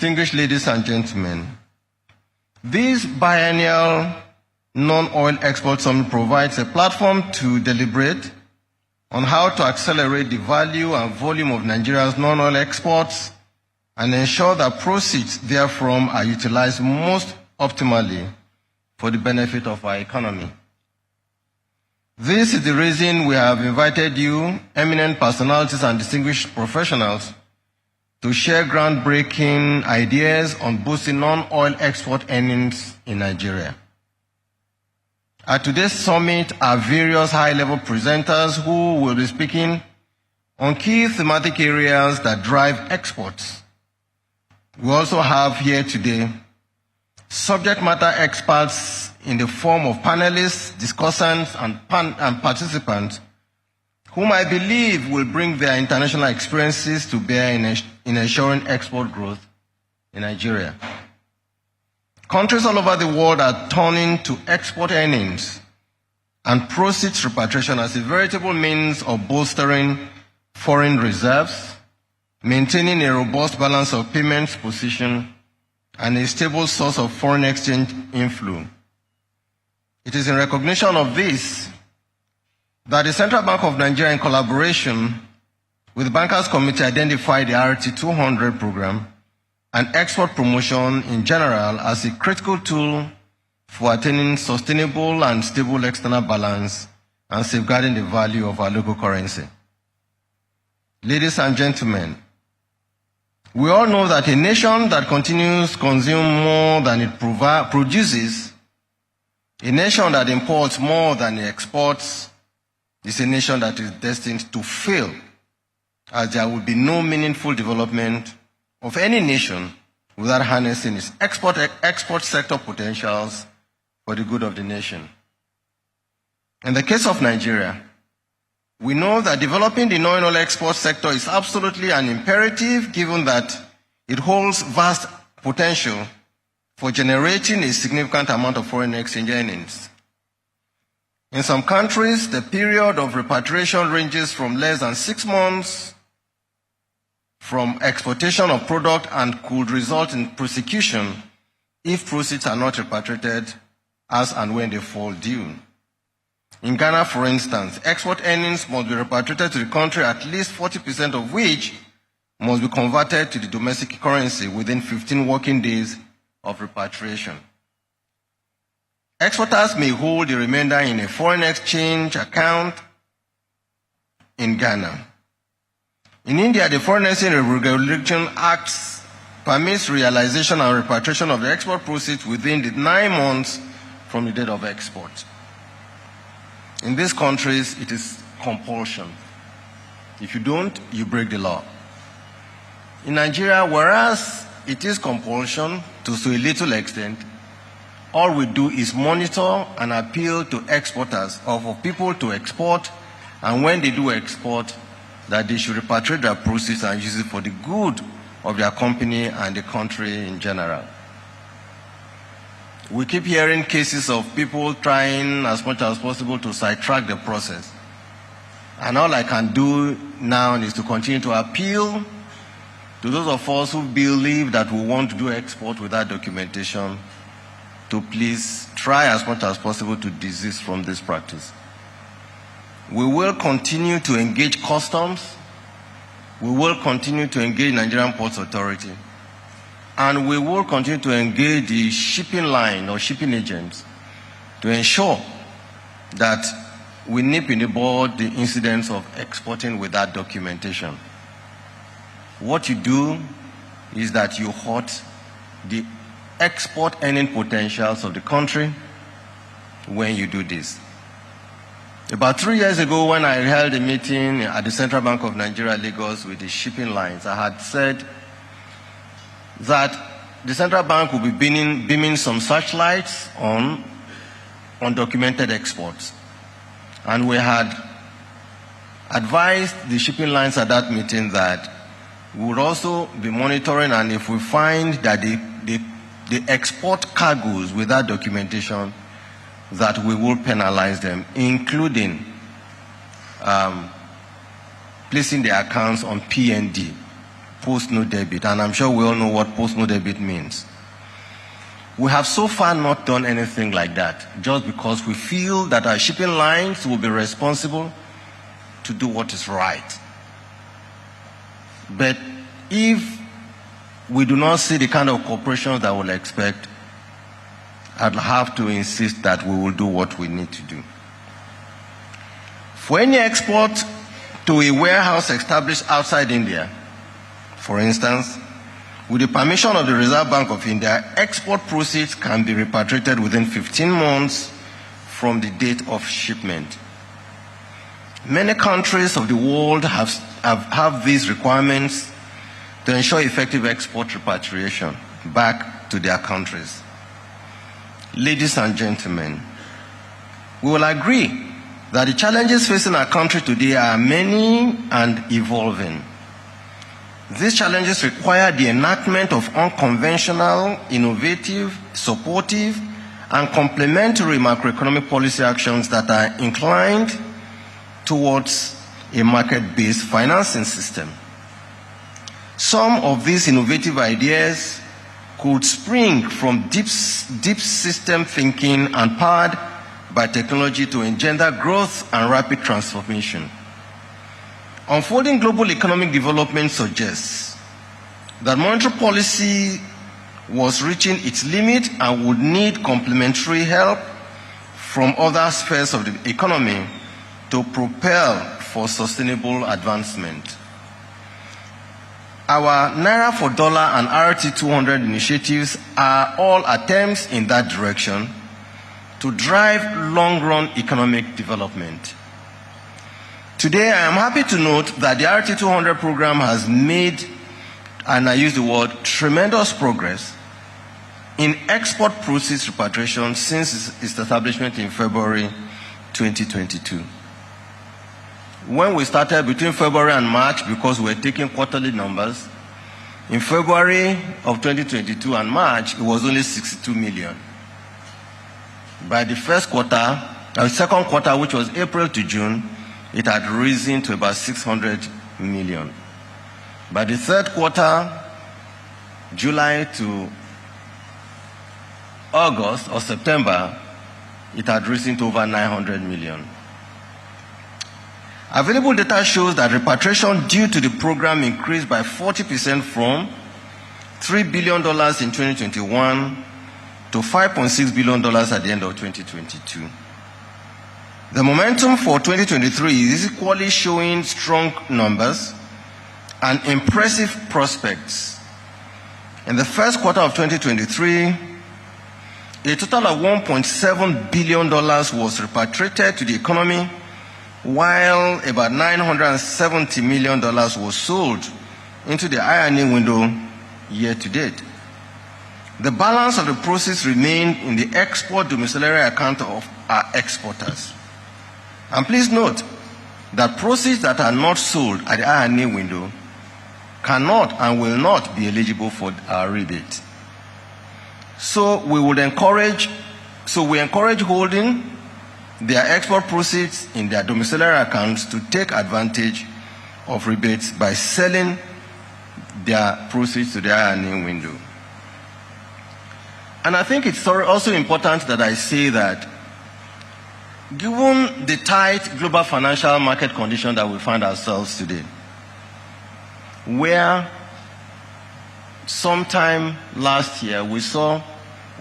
distinguished ladies and gentlemen, this biennial non-oil export summit provides a platform to deliberate on how to accelerate the value and volume of Nigeria's non-oil exports and ensure that proceeds therefrom are utilized most optimally for the benefit of our economy. This is the reason we have invited you, eminent personalities and distinguished professionals, to share groundbreaking ideas on boosting non-oil export earnings in Nigeria. At today's summit are various high-level presenters who will be speaking on key thematic areas that drive exports. We also have here today subject matter experts in the form of panelists, discussants, and participants whom I believe will bring their international experiences to bear in ensuring export growth in Nigeria. Countries all over the world are turning to export earnings and proceeds repatriation as a veritable means of bolstering foreign reserves, maintaining a robust balance of payments position, and a stable source of foreign exchange inflow. It is in recognition of this that the Central Bank of Nigeria, in collaboration with the Bankers Committee, identified the RT200 program and export promotion in general as a critical tool for attaining sustainable and stable external balance and safeguarding the value of our local currency. Ladies and gentlemen, we all know that a nation that continues to consume more than it produces, a nation that imports more than it exports, is a nation that is destined to fail, as there will be no meaningful development of any nation without harnessing its export sector potentials for the good of the nation. In the case of Nigeria, we know that developing the non-oil export sector is absolutely an imperative, given that it holds vast potential for generating a significant amount of foreign exchange earnings. In some countries, the period of repatriation ranges from less than 6 months from exportation of product and could result in prosecution if proceeds are not repatriated as and when they fall due. In Ghana, for instance, export earnings must be repatriated to the country, at least 40% of which must be converted to the domestic currency within 15 working days of repatriation. Exporters may hold the remainder in a foreign exchange account in Ghana. In India, the Foreign Exchange Regulation Act permits realization and repatriation of the export proceeds within the 9 months from the date of export. In these countries, it is compulsion. If you don't, you break the law. In Nigeria, whereas it is compulsion to so a little extent, all we do is monitor and appeal to exporters or for people to export, and when they do export, that they should repatriate their proceeds and use it for the good of their company and the country in general. We keep hearing cases of people trying as much as possible to sidetrack the process. And all I can do now is to continue to appeal to those of us who believe that we want to do export without documentation to please try as much as possible to desist from this practice. We will continue to engage customs. We will continue to engage Nigerian Ports Authority. And we will continue to engage the shipping line or shipping agents to ensure that we nip in the bud the incidents of exporting without documentation. What you do is that you hurt the export earning potentials of the country when you do this. About 3 years ago, when I held a meeting at the Central Bank of Nigeria, Lagos, with the shipping lines, I had said that the Central Bank will be beaming some searchlights on undocumented exports. And we had advised the shipping lines at that meeting that we would also be monitoring, and if we find that they export cargoes without documentation, that we will penalize them, including placing their accounts on PND. post-no debit, and I'm sure we all know what post-no debit means. We have so far not done anything like that, just because we feel that our shipping lines will be responsible to do what is right. But if we do not see the kind of cooperation that we'll expect, I'd have to insist that we will do what we need to do. For any export to a warehouse established outside India, for instance, with the permission of the Reserve Bank of India, export proceeds can be repatriated within 15 months from the date of shipment. Many countries of the world have these requirements to ensure effective export repatriation back to their countries. Ladies and gentlemen, we will agree that the challenges facing our country today are many and evolving. These challenges require the enactment of unconventional, innovative, supportive, and complementary macroeconomic policy actions that are inclined towards a market-based financing system. Some of these innovative ideas could spring from deep system thinking and powered by technology to engender growth and rapid transformation. Unfolding global economic development suggests that monetary policy was reaching its limit and would need complementary help from other spheres of the economy to propel for sustainable advancement. Our Naira for Dollar and RT200 initiatives are all attempts in that direction to drive long-run economic development. Today, I am happy to note that the RT200 program has made, and I use the word, tremendous progress in export proceeds repatriation since its establishment in February 2022. When we started between February and March, because we were taking quarterly numbers, in February of 2022 and March, it was only 62 million. By the second quarter, which was April to June, it had risen to about 600 million. By the third quarter, July to August or September, it had risen to over 900 million. Available data shows that repatriation due to the program increased by 40% from $3 billion in 2021 to $5.6 billion at the end of 2022. The momentum for 2023 is equally showing strong numbers and impressive prospects. In the first quarter of 2023, a total of $1.7 billion was repatriated to the economy, while about $970 million was sold into the INA window year to date. The balance of the proceeds remained in the export domiciliary account of our exporters. And please note that proceeds that are not sold at the INA window cannot and will not be eligible for our rebate. So we encourage holding their export proceeds in their domiciliary accounts to take advantage of rebates by selling their proceeds to the INA window. And I think it's also important that I say that given the tight global financial market condition that we find ourselves today, where sometime last year we saw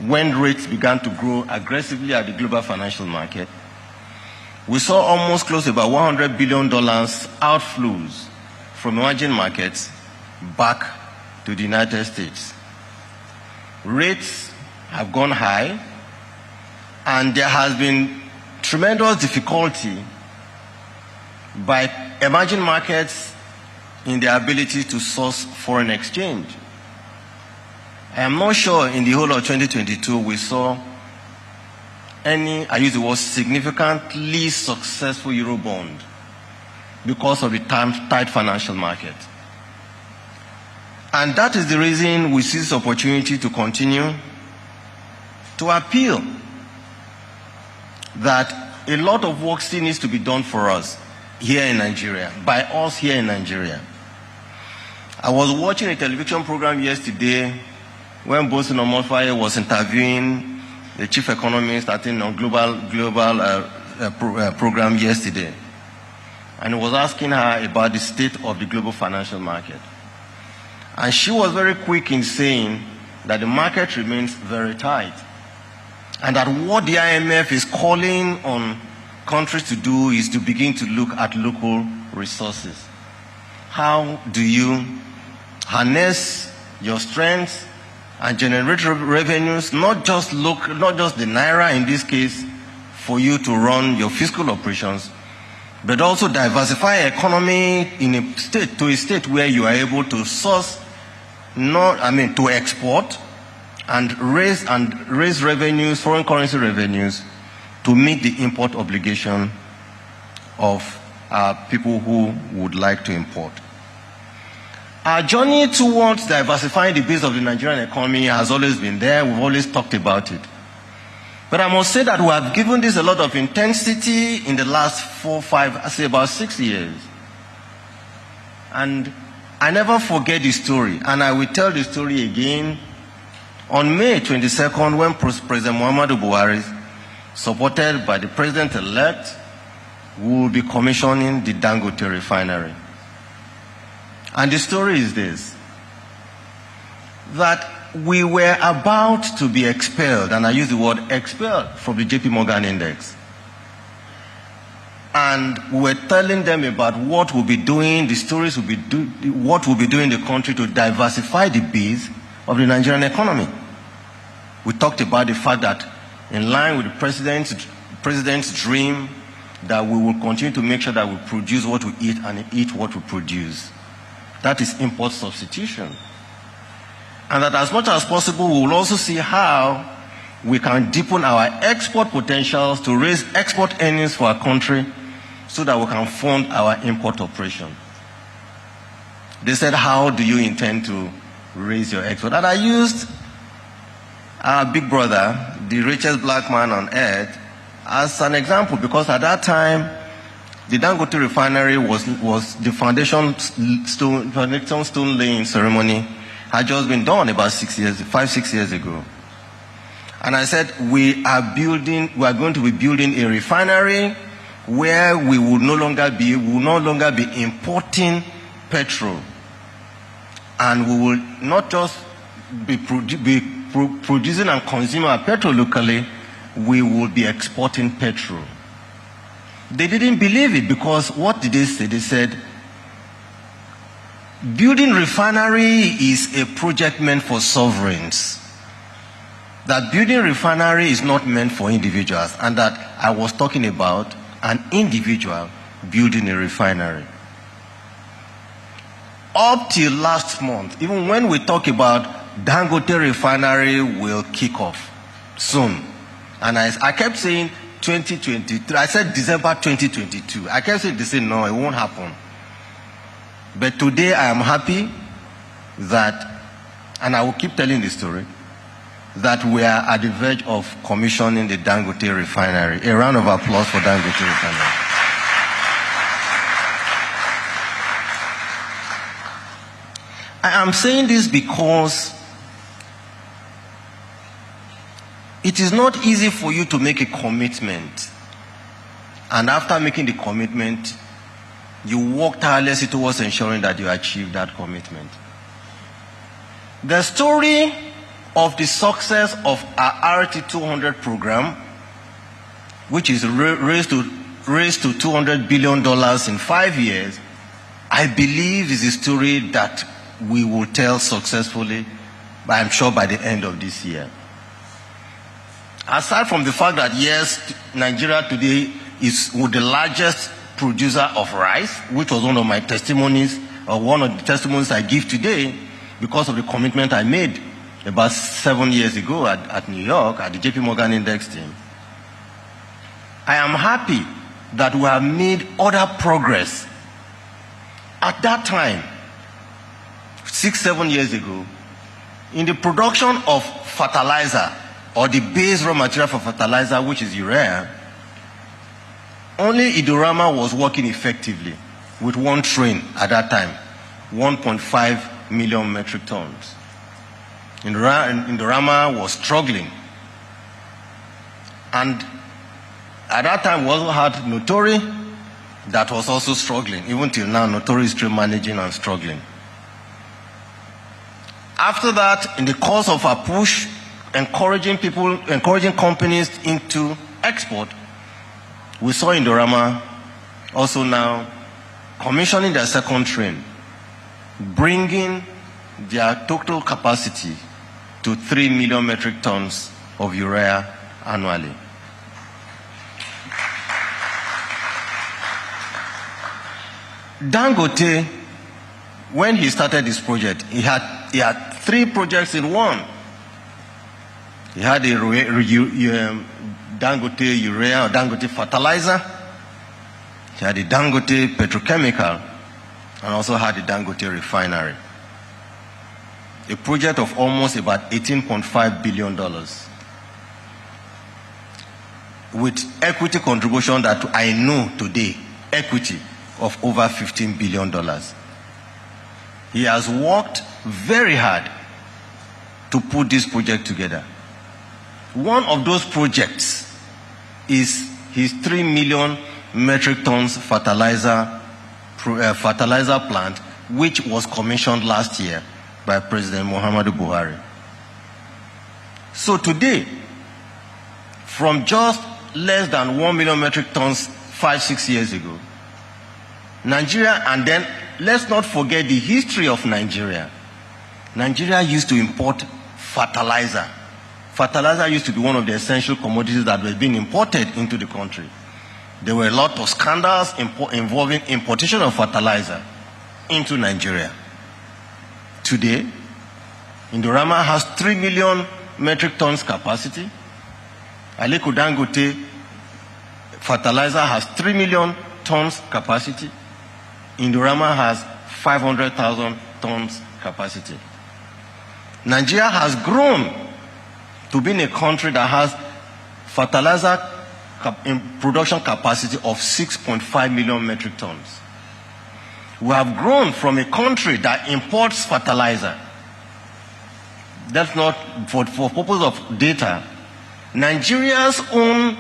when rates began to grow aggressively at the global financial market, we saw almost close to about $100 billion outflows from emerging markets back to the United States. Rates have gone high, and there has been tremendous difficulty by emerging markets in their ability to source foreign exchange. I am not sure in the whole of 2022 we saw any, I use the word, significantly successful Eurobond because of the tight financial market. And that is the reason we see this opportunity to continue to appeal that a lot of work still needs to be done for us here in Nigeria, by us here in Nigeria. I was watching a television program yesterday when Bosun Omofaye was interviewing the chief economist at a global program yesterday. And he was asking her about the state of the global financial market. And she was very quick in saying that the market remains very tight. And that what the IMF is calling on countries to do is to begin to look at local resources. How do you harness your strengths and generate revenues, not just the Naira in this case, for you to run your fiscal operations, but also diversify economy in a state to a state where you are able to source, to export and raise revenues, foreign currency revenues, to meet the import obligation of people who would like to import. Our journey towards diversifying the base of the Nigerian economy has always been there. We've always talked about it. But I must say that we have given this a lot of intensity in the last 4, 5, I say about 6 years. And I never forget the story, and I will tell the story again. On May 22nd, when President Muhammadu Buhari, supported by the President-elect, will be commissioning the Dangote refinery. And the story is this, that we were about to be expelled, and I use the word expelled, from the JP Morgan Index. And we were telling them about what we'll be doing, the stories we'll be what we'll be doing in the country to diversify the base of the Nigerian economy. We talked about the fact that in line with the president's dream, that we will continue to make sure that we produce what we eat and eat what we produce. That is import substitution. And that as much as possible, we will also see how we can deepen our export potentials to raise export earnings for our country so that we can fund our import operation. They said, how do you intend to raise your export? And I used our big brother, the richest black man on earth, as an example, because at that time, the Dangote refinery was the foundation stone laying ceremony had just been done about 5, 6 years ago. And I said, we are going to be building a refinery where we will no longer be importing petrol. And we will not just be producing and consuming our petrol locally, we will be exporting petrol. They didn't believe it, because what did they say? They said, building refinery is a project meant for sovereigns. That building refinery is not meant for individuals, and that I was talking about an individual building a refinery. Up till last month, even when we talk about Dangote refinery will kick off soon, and I kept saying 2023, I said December 2022. I kept saying, they say no, it won't happen. But today I am happy that, and I will keep telling the story, that we are at the verge of commissioning the Dangote refinery. A round of applause for Dangote refinery. I am saying this because it is not easy for you to make a commitment, and after making the commitment, you work tirelessly towards ensuring that you achieve that commitment. The story of the success of our RT200 program, which is raised to $200 billion in 5 years, I believe is a story that we will tell successfully, I'm sure, by the end of this year. Aside from the fact that, yes, Nigeria today is the largest producer of rice, which was one of my testimonies, or one of the testimonies I give today, because of the commitment I made about 7 years ago at New York, at the JP Morgan Index team. I am happy that we have made other progress. At that time, 6, 7 years ago, in the production of fertilizer, or the base raw material for fertilizer, which is urea, only Idorama was working effectively with one train at that time, 1.5 million metric tons. Indorama was struggling. And at that time, we also had Notori that was also struggling. Even till now, Notori is still managing and struggling. After that, in the course of our push, encouraging companies into export, we saw Indorama also now commissioning their second train, bringing their total capacity to 3 million metric tons of urea annually. Dangote, when he started this project, he had 3 projects in one. He had a Dangote urea or Dangote fertilizer. He had a Dangote petrochemical, and also had a Dangote refinery. A project of almost about $18.5 billion, with equity contribution that I know today, equity of over $15 billion. He has worked very hard to put this project together. One of those projects is his 3 million metric tons fertilizer plant, which was commissioned last year by President Muhammadu Buhari. So today, from just less than 1 million metric tons 5-6 years ago, Nigeria, and then let's not forget the history of Nigeria. Nigeria used to import fertilizer. Fertilizer used to be one of the essential commodities that were being imported into the country. There were a lot of scandals involving importation of fertilizer into Nigeria. Today, Indorama has 3 million metric tons capacity. Aliko Dangote fertilizer has 3 million tons capacity. Indorama has 500,000 tons capacity. Nigeria has grown to being a country that has fertilizer production capacity of 6.5 million metric tons. We have grown from a country that imports fertilizer. That's not, for purpose of data, Nigeria's own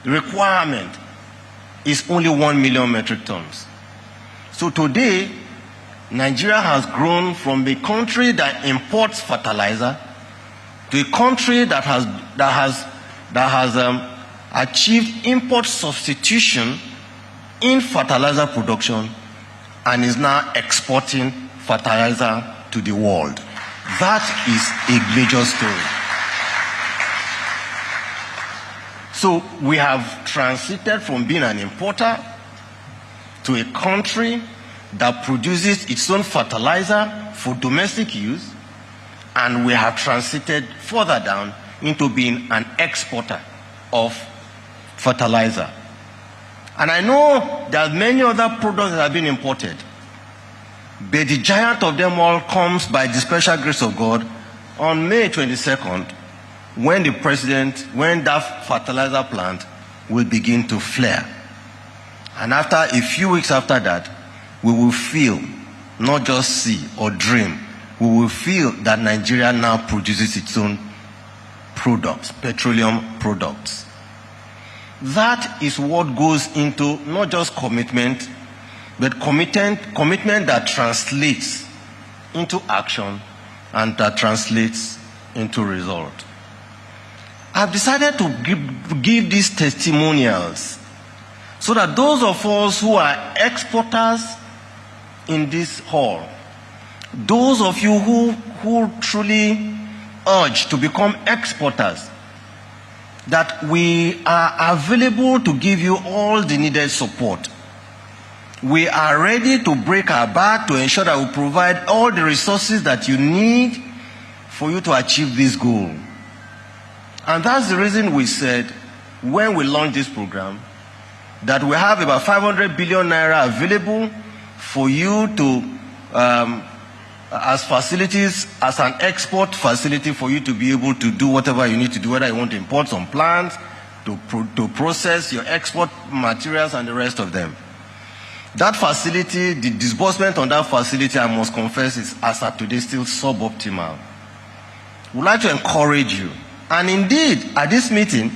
requirement is only 1 million metric tons. So today, Nigeria has grown from a country that imports fertilizer to a country that has achieved import substitution in fertilizer production and is now exporting fertilizer to the world. That is a major story. So we have transited from being an importer to a country that produces its own fertilizer for domestic use, and we have transited further down into being an exporter of fertilizer. And I know there are many other products that have been imported, but the giant of them all comes by the special grace of God on May 22nd, when that fertilizer plant will begin to flare. And after a few weeks after that, we will feel, not just see or dream, we will feel that Nigeria now produces its own products, petroleum products. That is what goes into not just commitment, but commitment that translates into action and that translates into result. I've decided to give these testimonials so that those of us who are exporters in this hall, those of you who truly urge to become exporters, that we are available to give you all the needed support. We are ready to break our back to ensure that we provide all the resources that you need for you to achieve this goal. And that's the reason we said, when we launched this program, that we have about 500 billion naira available for you to, as facilities, as an export facility for you to be able to do whatever you need to do, whether you want to import some plants, to process your export materials and the rest of them. That facility, the disbursement on that facility, I must confess, is as at today still suboptimal. We'd like to encourage you. And indeed, at this meeting,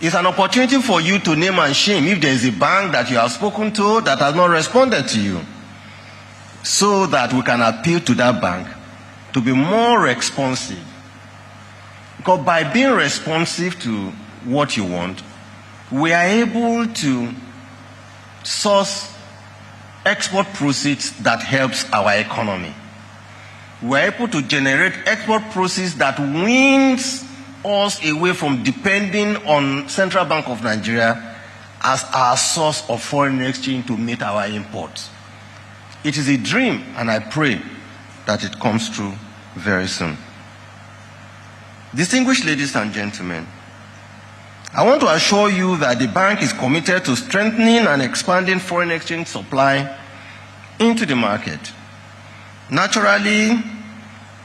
it's an opportunity for you to name and shame if there is a bank that you have spoken to that has not responded to you, so that we can appeal to that bank to be more responsive. Because by being responsive to what you want, we are able to source export proceeds that helps our economy. We are able to generate export proceeds that wins us away from depending on Central Bank of Nigeria as our source of foreign exchange to meet our imports. It is a dream, and I pray that it comes true very soon. Distinguished ladies and gentlemen, I want to assure you that the bank is committed to strengthening and expanding foreign exchange supply into the market. Naturally,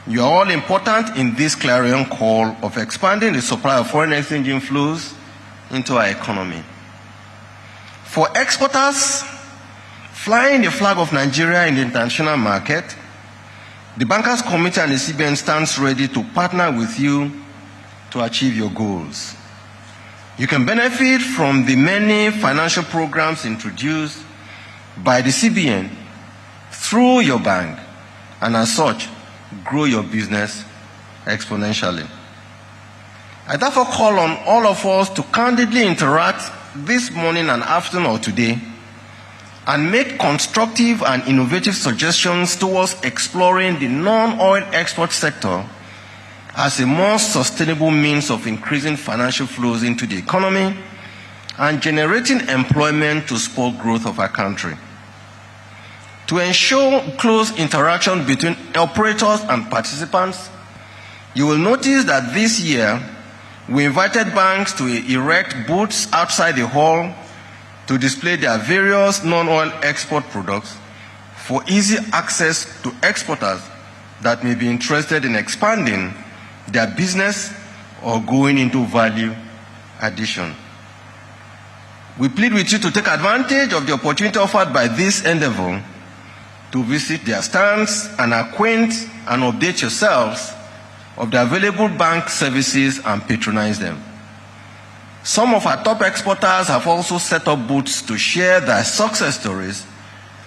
you are all important in this clarion call of expanding the supply of foreign exchange inflows into our economy. For exporters flying the flag of Nigeria in the international market, the Bankers Committee and the CBN stands ready to partner with you to achieve your goals. You can benefit from the many financial programs introduced by the CBN through your bank, and as such, grow your business exponentially. I therefore call on all of us to candidly interact this morning and afternoon or today and make constructive and innovative suggestions towards exploring the non-oil export sector as a more sustainable means of increasing financial flows into the economy and generating employment to support growth of our country. To ensure close interaction between operators and participants, you will notice that this year we invited banks to erect booths outside the hall to display their various non-oil export products for easy access to exporters that may be interested in expanding their business or going into value addition. We plead with you to take advantage of the opportunity offered by this endeavor to visit their stands and acquaint and update yourselves of the available bank services and patronize them. Some of our top exporters have also set up booths to share their success stories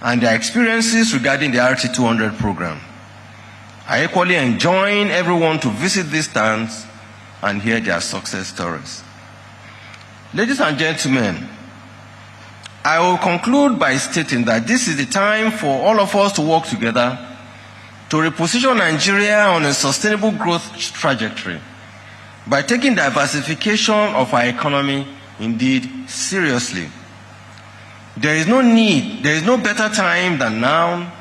and their experiences regarding the RT200 program. I equally enjoin everyone to visit these stands and hear their success stories. Ladies and gentlemen, I will conclude by stating that this is the time for all of us to work together to reposition Nigeria on a sustainable growth trajectory by taking diversification of our economy indeed seriously. There is no better time than now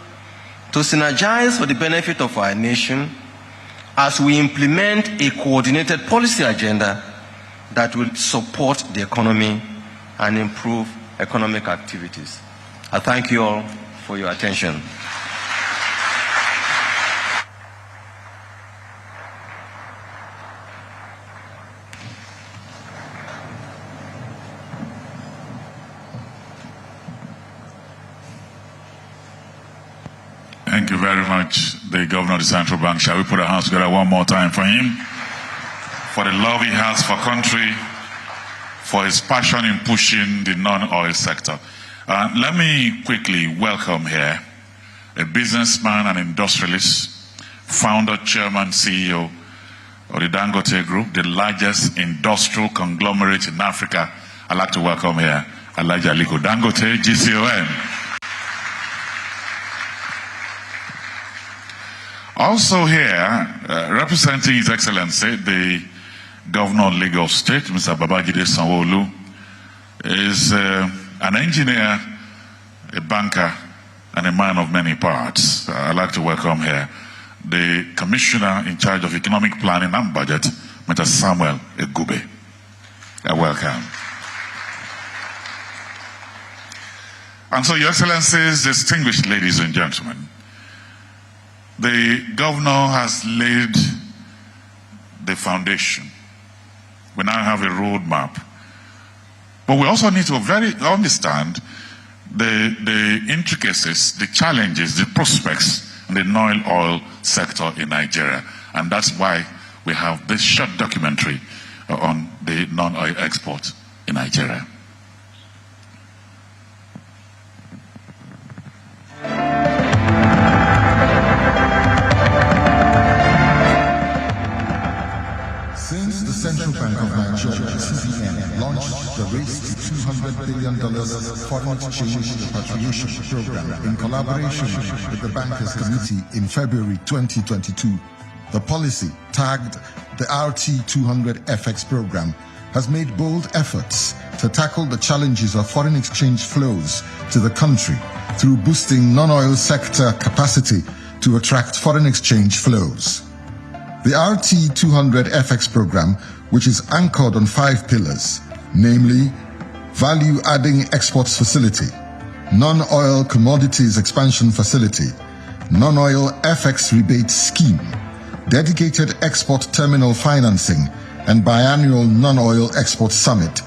to synergize for the benefit of our nation as we implement a coordinated policy agenda that will support the economy and improve economic activities. I thank you all for your attention. Thank you very much, the Governor of the Central Bank. Shall we put our hands together one more time for him? For the love he has for country, for his passion in pushing the non-oil sector. Let me quickly welcome here a businessman and industrialist, founder, chairman, CEO of the Dangote Group, the largest industrial conglomerate in Africa. I'd like to welcome here Alhaji Aliko Dangote, GCON. Also here, representing His Excellency, the Governor of Lagos State, Mr. Babajide Sanwo-Olu, is an engineer, a banker, and a man of many parts. I'd like to welcome here the Commissioner in charge of Economic Planning and Budget, Mr. Samuel Egube. Welcome. And so, Your Excellencies, distinguished ladies and gentlemen, the Governor has laid the foundation. We now have a roadmap. But we also need to understand the intricacies, the challenges, the prospects in the non-oil sector in Nigeria. And that's why we have this short documentary on the non-oil export in Nigeria. Since the Central Bank of Nigeria, CBN, launched the Race to $200 billion foreign exchange repatriation program in collaboration with the Bankers Committee in February 2022, the policy, tagged the RT200 FX program, has made bold efforts to tackle the challenges of foreign exchange flows to the country through boosting non-oil sector capacity to attract foreign exchange flows. The RT200 FX program, which is anchored on 5 pillars, namely Value-Adding Exports Facility, Non-Oil Commodities Expansion Facility, Non-Oil FX Rebate Scheme, Dedicated Export Terminal Financing, and Biannual Non-Oil Export Summit,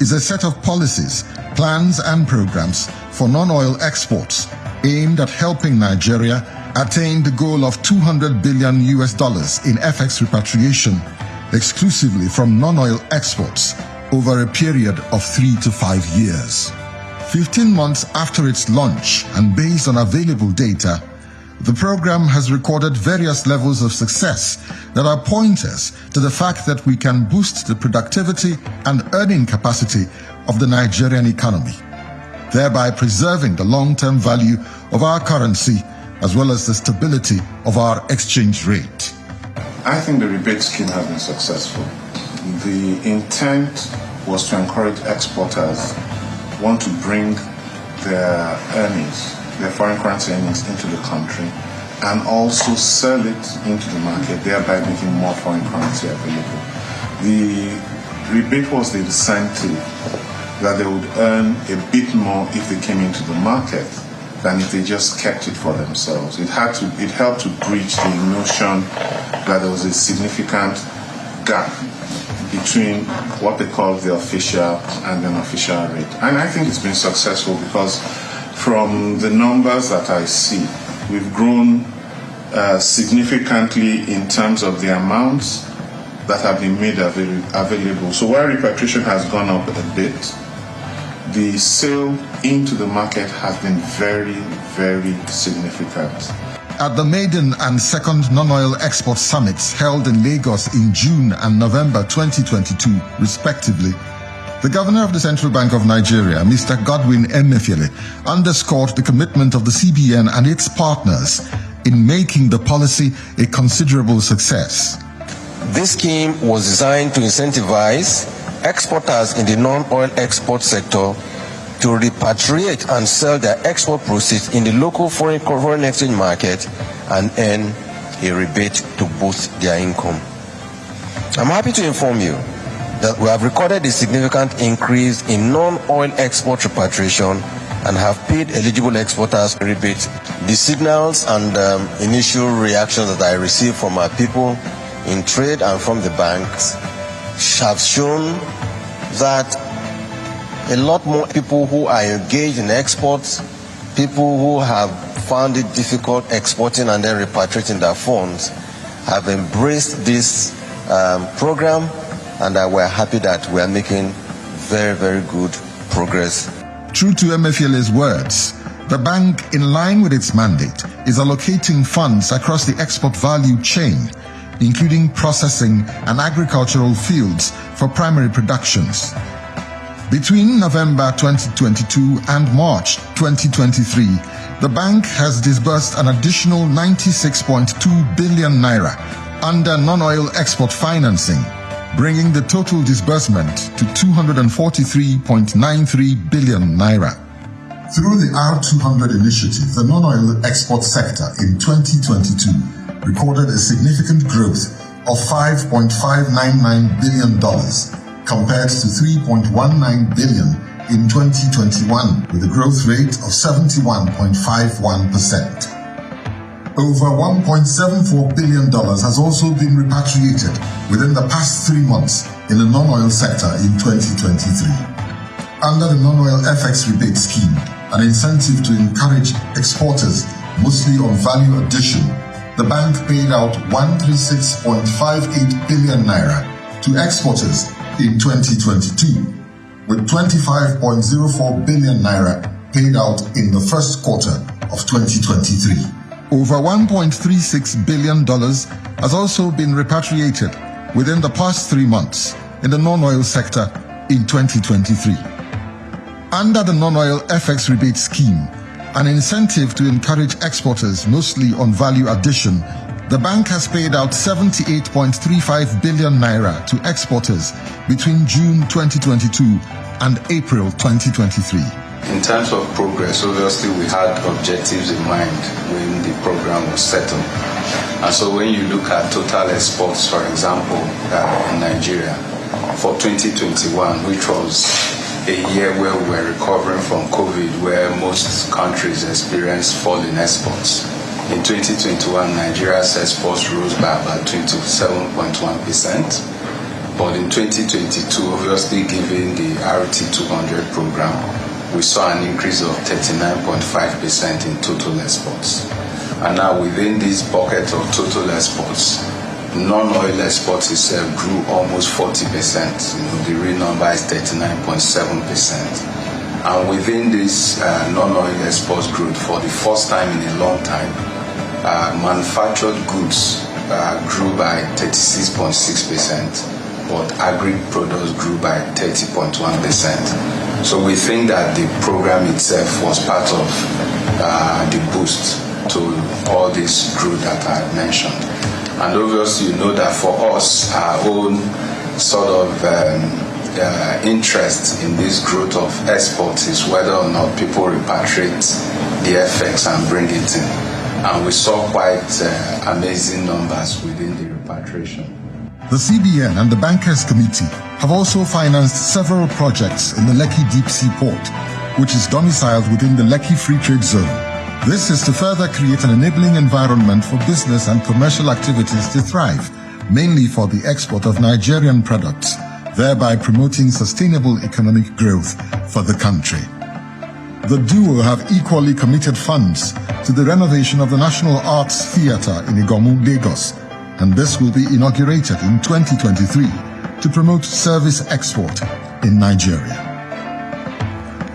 is a set of policies, plans, and programs for non-oil exports aimed at helping Nigeria attain the goal of $200 billion in FX repatriation exclusively from non-oil exports over a period of 3 to 5 years. 15 months after its launch and based on available data, the program has recorded various levels of success that are pointers to the fact that we can boost the productivity and earning capacity of the Nigerian economy, thereby preserving the long-term value of our currency as well as the stability of our exchange rate. I think the rebate scheme has been successful. The intent was to encourage exporters want to bring their earnings, their foreign currency earnings into the country and also sell it into the market, thereby making more foreign currency available. The rebate was the incentive that they would earn a bit more if they came into the market than if they just kept it for themselves. It helped to bridge the notion that there was a significant gap between what they call the official and the unofficial rate. And I think it's been successful because from the numbers that I see, we've grown significantly in terms of the amounts that have been made available. So while repatriation has gone up a bit, the sale into the market has been very, very significant. At the maiden and second non-oil export summits held in Lagos in June and November 2022, respectively, the Governor of the Central Bank of Nigeria, Mr. Godwin Emefiele, underscored the commitment of the CBN and its partners in making the policy a considerable success. This scheme was designed to incentivize exporters in the non-oil export sector to repatriate and sell their export proceeds in the local foreign exchange market and earn a rebate to boost their income. I'm happy to inform you that we have recorded a significant increase in non-oil export repatriation and have paid eligible exporters a rebate. The signals and initial reactions that I received from our people in trade and from the banks have shown that a lot more people who are engaged in exports, people who have found it difficult exporting and then repatriating their funds, have embraced this program, and we're happy that we are making very, very good progress. True to Emefiele's words, the bank, in line with its mandate, is allocating funds across the export value chain, including processing and agricultural fields for primary productions. Between November 2022 and March 2023, the bank has disbursed an additional 96.2 billion naira under non-oil export financing, bringing the total disbursement to 243.93 billion naira. Through the R200 initiative, the non-oil export sector in 2022 recorded a significant growth of $5.599 billion compared to $3.19 billion in 2021, with a growth rate of 71.51%. Over $1.74 billion has also been repatriated within the past 3 months in the non-oil sector in 2023. Under the non-oil FX rebate scheme, an incentive to encourage exporters, mostly on value addition, the bank paid out 136.58 billion naira to exporters in 2022, with 25.04 billion naira paid out in the first quarter of 2023. Over $1.36 billion has also been repatriated within the past 3 months in the non-oil sector in 2023. Under the non-oil FX rebate scheme, an incentive to encourage exporters mostly on value addition, the bank has paid out 78.35 billion naira to exporters between June 2022 and April 2023. In terms of progress, obviously we had objectives in mind when the program was set up. And so when you look at total exports, for example, in Nigeria, for 2021, which was a year where we were recovering from COVID, where most countries experienced fall in exports. In 2021, Nigeria's exports rose by about 27.1%. But in 2022, obviously given the RT200 program, we saw an increase of 39.5% in total exports. And now within this bucket of total exports, non-oil exports itself grew almost 40%. The real number is 39.7%. And within this non-oil exports growth, for the first time in a long time, manufactured goods grew by 36.6%, but agri products grew by 30.1%. So we think that the program itself was part of the boost to all this growth that I had mentioned. And obviously you know that for us, our own sort of interest in this growth of exports is whether or not people repatriate the FX and bring it in. And we saw quite amazing numbers within the repatriation. The CBN and the Bankers Committee have also financed several projects in the Lekki Deep Sea Port, which is domiciled within the Lekki Free Trade Zone. This is to further create an enabling environment for business and commercial activities to thrive, mainly for the export of Nigerian products, thereby promoting sustainable economic growth for the country. The duo have equally committed funds to the renovation of the National Arts Theatre in Igomu, Lagos, and this will be inaugurated in 2023 to promote service export in Nigeria.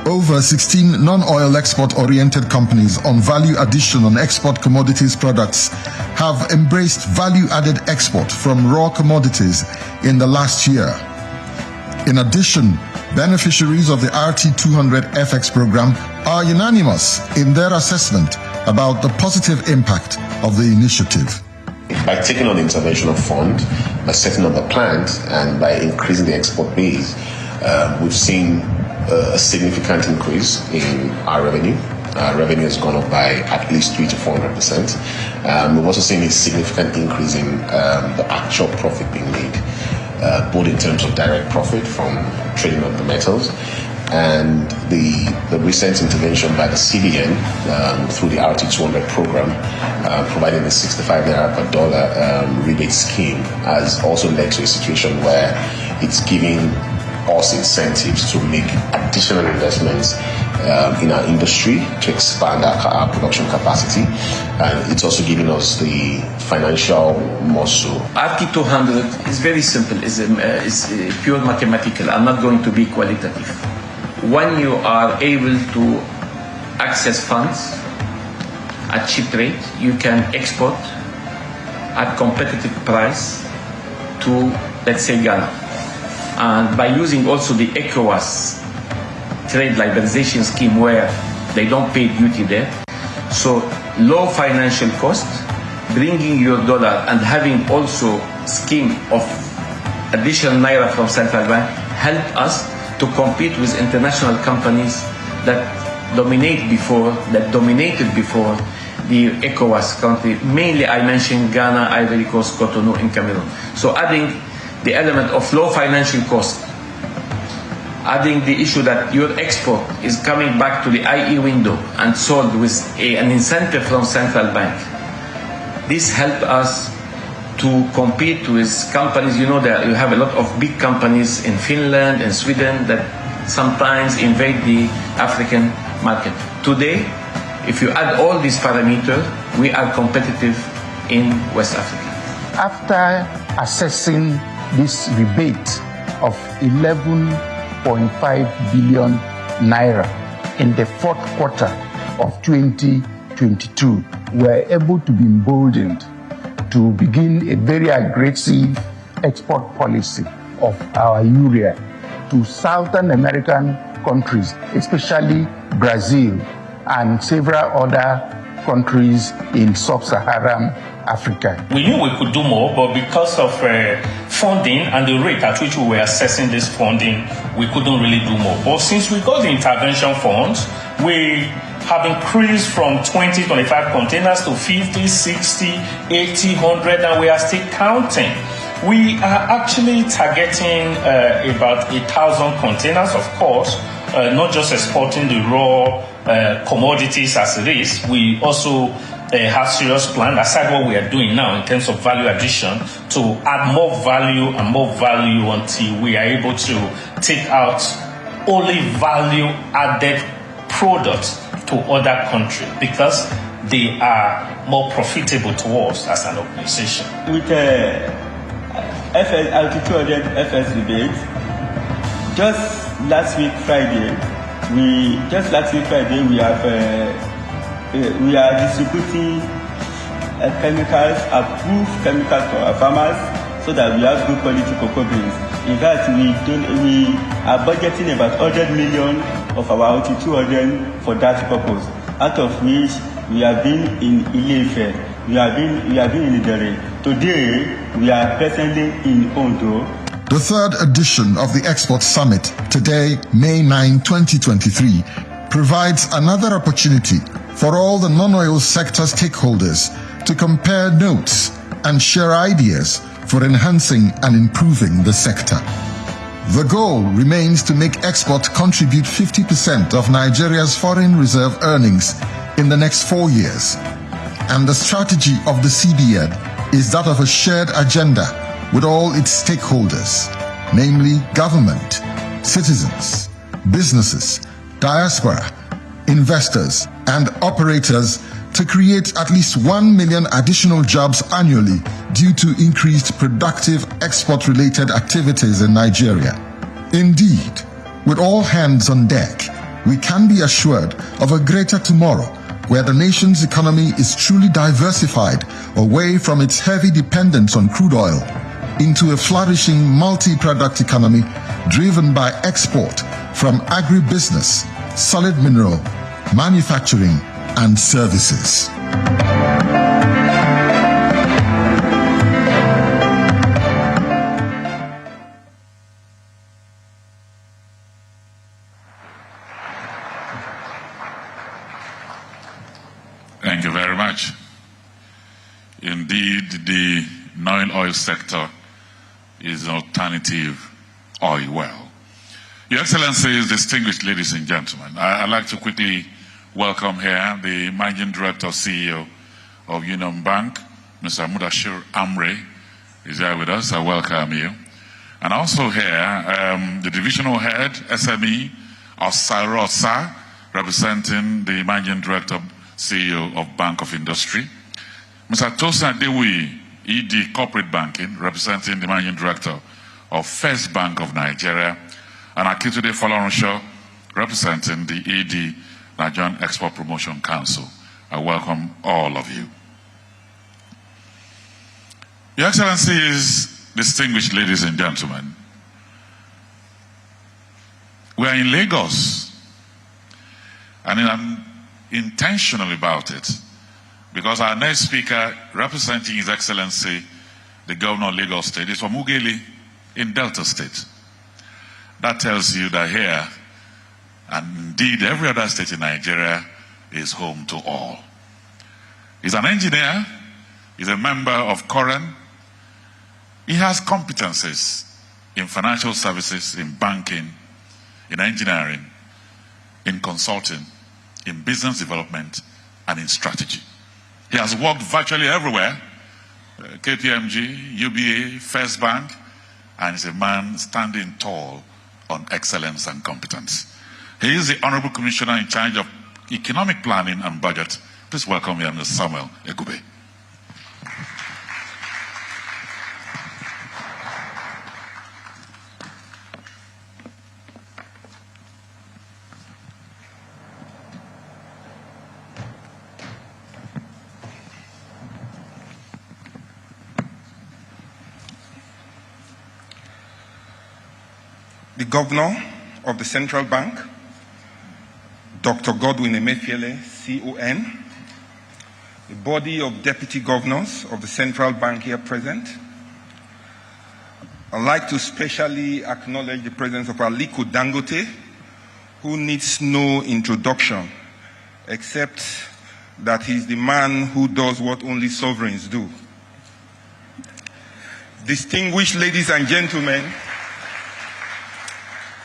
Over 16 non-oil export-oriented companies on value addition on export commodities products have embraced value-added export from raw commodities in the last year. In addition, beneficiaries of the RT200 FX program are unanimous in their assessment about the positive impact of the initiative. By taking on the intervention of fund, by setting up the plant, and by increasing the export base, we've seen a significant increase in our revenue. Our revenue has gone up by at least 300 to 400%. We've also seen a significant increase in the actual profit being made, both in terms of direct profit from trading of the metals and the recent intervention by the CBN through the RT200 program, providing the 65 naira per dollar rebate scheme, has also led to a situation where it's giving us incentives to make additional investments in our industry to expand our production capacity, and it's also giving us the financial muscle. RT200 is very simple, is pure mathematical. I'm not going to be qualitative. When you are able to access funds at cheap rate, you can export at competitive price to, let's say, Ghana. And by using also the ECOWAS trade liberalization scheme where they don't pay duty there, so low financial cost, bringing your dollar and having also scheme of additional naira from central bank help us to compete with international companies that dominated before the ECOWAS country. Mainly I mentioned Ghana, Ivory Coast, Cotonou, and Cameroon. So adding the element of low financial cost, adding the issue that your export is coming back to the IE window and sold with an incentive from central bank. This helped us to compete with companies. You know that you have a lot of big companies in Finland and Sweden that sometimes invade the African market. Today, if you add all these parameters, we are competitive in West Africa. After assessing this rebate of 11.5 billion naira in the fourth quarter of 2022, we are able to be emboldened to begin a very aggressive export policy of our urea to Southern American countries, especially Brazil and several other countries in sub-Saharan Africa. We knew we could do more, but because of funding and the rate at which we were assessing this funding, we couldn't really do more. But since we got the intervention funds, we have increased from 20, 25 containers to 50, 60, 80, 100, and we are still counting. We are actually targeting about 1,000 containers, of course, not just exporting the raw commodities as it is. We also have serious plan, aside what we are doing now in terms of value addition, to add more value and more value until we are able to take out only value-added products to other countries because they are more profitable to us as an organization. With altitude FS rebate, just last week Friday we are distributing chemicals, approved chemicals for our farmers, so that we have good quality cocoa beans. In fact, we are budgeting about 100 million of our altitude for that purpose. Out of which we have been in Ile-Ife, we have been in Idere. Today we are presently in Ondo. The third edition of the Export Summit, today, May 9, 2023, provides another opportunity for all the non-oil sector stakeholders to compare notes and share ideas for enhancing and improving the sector. The goal remains to make export contribute 50% of Nigeria's foreign reserve earnings in the next 4 years. And the strategy of the CBN is that of a shared agenda with all its stakeholders, namely government, citizens, businesses, diaspora, investors, and operators, to create at least 1 million additional jobs annually due to increased productive export-related activities in Nigeria. Indeed, with all hands on deck, we can be assured of a greater tomorrow where the nation's economy is truly diversified away from its heavy dependence on crude oil into a flourishing multi-product economy driven by export from agribusiness, solid mineral, manufacturing, and services. Thank you very much. Indeed, the non-oil sector is an alternative oil well. Your Excellencies, distinguished ladies and gentlemen, I'd like to quickly welcome here the Managing Director, CEO of Union Bank, Mr. Mudashir Amre, is here with us. I welcome you. And also here, the Divisional Head, SME, of Sarosa, representing the Managing Director, CEO of Bank of Industry. Mr. Tosin Dewi, ED Corporate Banking, representing the Managing Director of First Bank of Nigeria. And Akintunde Folorunsho, representing the ED Nigerian Export Promotion Council. I welcome all of you. Your Excellencies, distinguished ladies and gentlemen, we are in Lagos, and I'm intentional about it because our next speaker, representing His Excellency, the Governor of Lagos State, is from Ughelli in Delta State. That tells you that here, and indeed every other state in Nigeria, is home to all. He's an engineer, he's a member of Koren. He has competencies in financial services, in banking, in engineering, in consulting, in business development, and in strategy. He has worked virtually everywhere, KPMG, UBA, First Bank, and is a man standing tall on excellence and competence. He is the Honorable Commissioner in charge of Economic Planning and Budget. Please welcome him, Mr. Samuel Egube. The Governor of the Central Bank, Dr. Godwin Emefiele, CON, the body of Deputy Governors of the Central Bank here present. I'd like to specially acknowledge the presence of Aliko Dangote, who needs no introduction, except that he's the man who does what only sovereigns do. Distinguished ladies and gentlemen,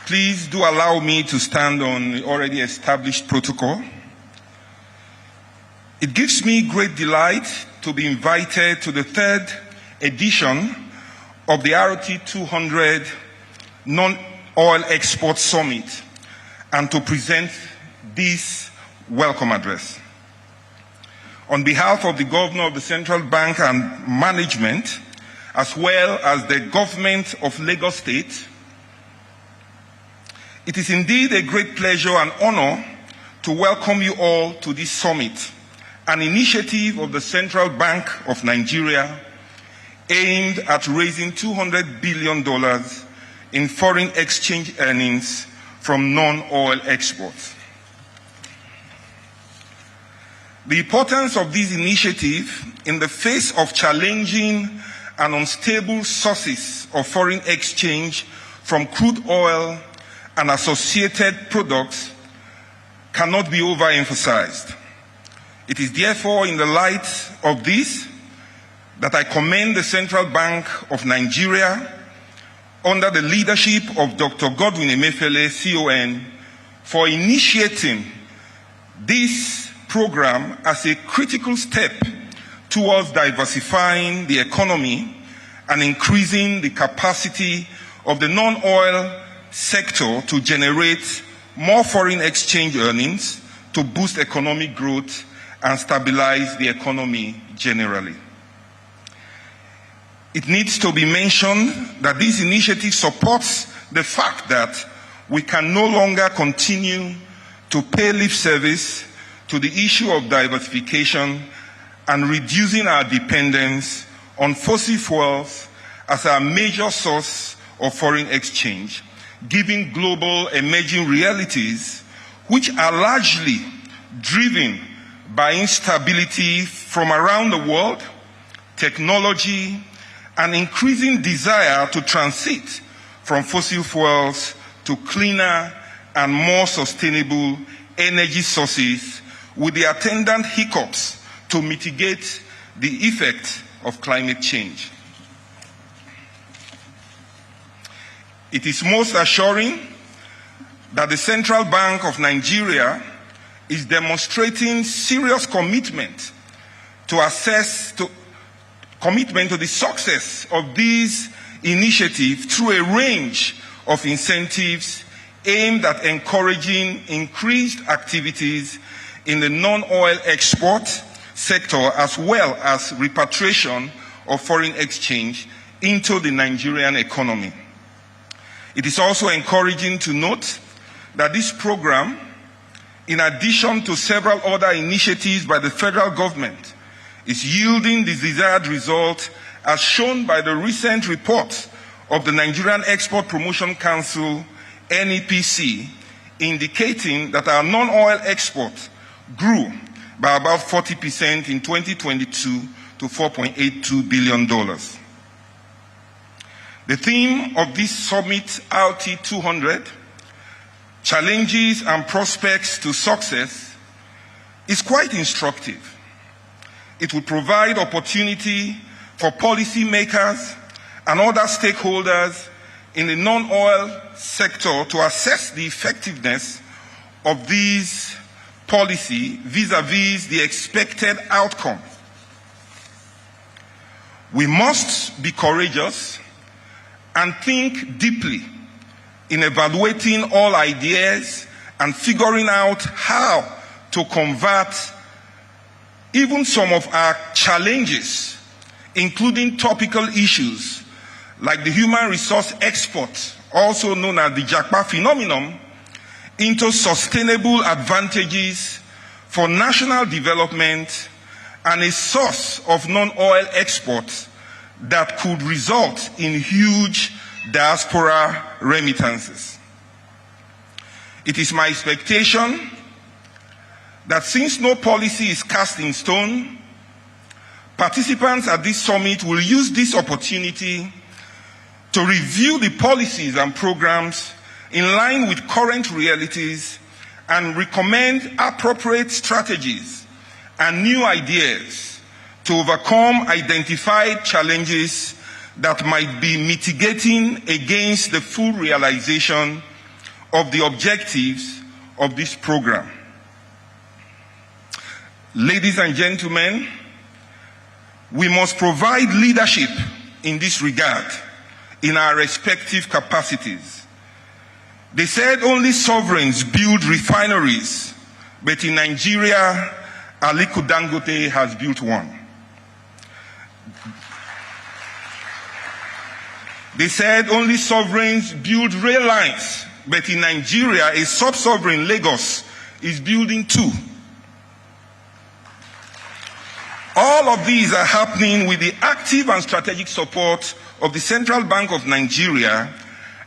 please do allow me to stand on the already established protocol. It gives me great delight to be invited to the third edition of the ROT 200 Non-Oil Export Summit and to present this welcome address. On behalf of the Governor of the Central Bank and management, as well as the government of Lagos State, it is indeed a great pleasure and honor to welcome you all to this summit, an initiative of the Central Bank of Nigeria aimed at raising $200 billion in foreign exchange earnings from non-oil exports. The importance of this initiative in the face of challenging and unstable sources of foreign exchange from crude oil and associated products cannot be overemphasized. It is therefore in the light of this that I commend the Central Bank of Nigeria under the leadership of Dr. Godwin Emefiele, CON, for initiating this program as a critical step towards diversifying the economy and increasing the capacity of the non-oil sector to generate more foreign exchange earnings to boost economic growth and stabilize the economy generally. It needs to be mentioned that this initiative supports the fact that we can no longer continue to pay lip service to the issue of diversification and reducing our dependence on fossil fuels as our major source of foreign exchange, given global emerging realities which are largely driven by instability from around the world, technology, and increasing desire to transit from fossil fuels to cleaner and more sustainable energy sources with the attendant hiccups to mitigate the effect of climate change. It is most assuring that the Central Bank of Nigeria is demonstrating serious commitment to the success of this initiative through a range of incentives aimed at encouraging increased activities in the non-oil export sector as well as repatriation of foreign exchange into the Nigerian economy. It is also encouraging to note that this program, in addition to several other initiatives by the federal government, is yielding the desired result as shown by the recent report of the Nigerian Export Promotion Council, NEPC, indicating that our non-oil export grew by about 40% in 2022 to $4.82 billion. The theme of this summit, ROT 200, Challenges and Prospects to Success, is quite instructive. It will provide opportunity for policymakers and other stakeholders in the non-oil sector to assess the effectiveness of these policy vis-à-vis the expected outcome. We must be courageous and think deeply in evaluating all ideas and figuring out how to convert even some of our challenges, including topical issues like the human resource export, also known as the Japa phenomenon, into sustainable advantages for national development and a source of non-oil exports that could result in huge diaspora remittances. It is my expectation that since no policy is cast in stone, participants at this summit will use this opportunity to review the policies and programs in line with current realities and recommend appropriate strategies and new ideas to overcome identified challenges that might be mitigating against the full realization of the objectives of this program. Ladies and gentlemen, we must provide leadership in this regard in our respective capacities. They said only sovereigns build refineries, but in Nigeria, Aliko Dangote has built one. They said only sovereigns build rail lines, but in Nigeria, a sub-sovereign, Lagos, is building two. All of these are happening with the active and strategic support of the Central Bank of Nigeria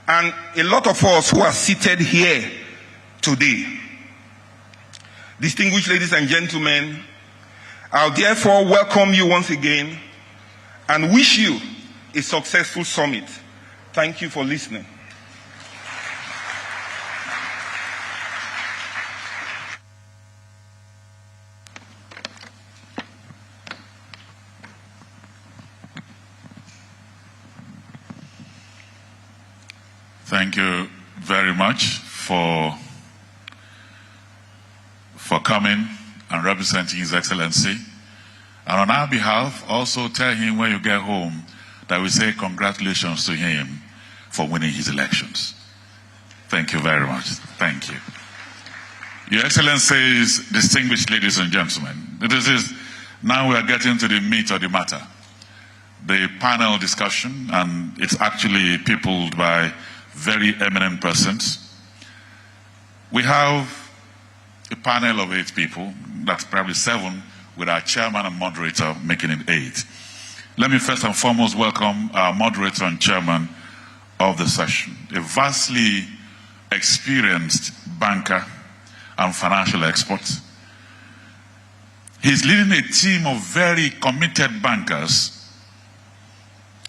and a lot of us who are seated here today. Distinguished ladies and gentlemen, I'll therefore welcome you once again and wish you a successful summit. Thank you for listening. Thank you very much for coming and representing His Excellency. And on our behalf, also tell him when you get home that we say congratulations to him for winning his elections. Thank you very much. Thank you. Your Excellencies, distinguished ladies and gentlemen, now we are getting to the meat of the matter. The panel discussion, and it's actually peopled by very eminent persons. We have a panel of 8 people, that's probably 7, with our chairman and moderator making it 8. Let me first and foremost welcome our moderator and chairman of the session, a vastly experienced banker and financial expert. He's leading a team of very committed bankers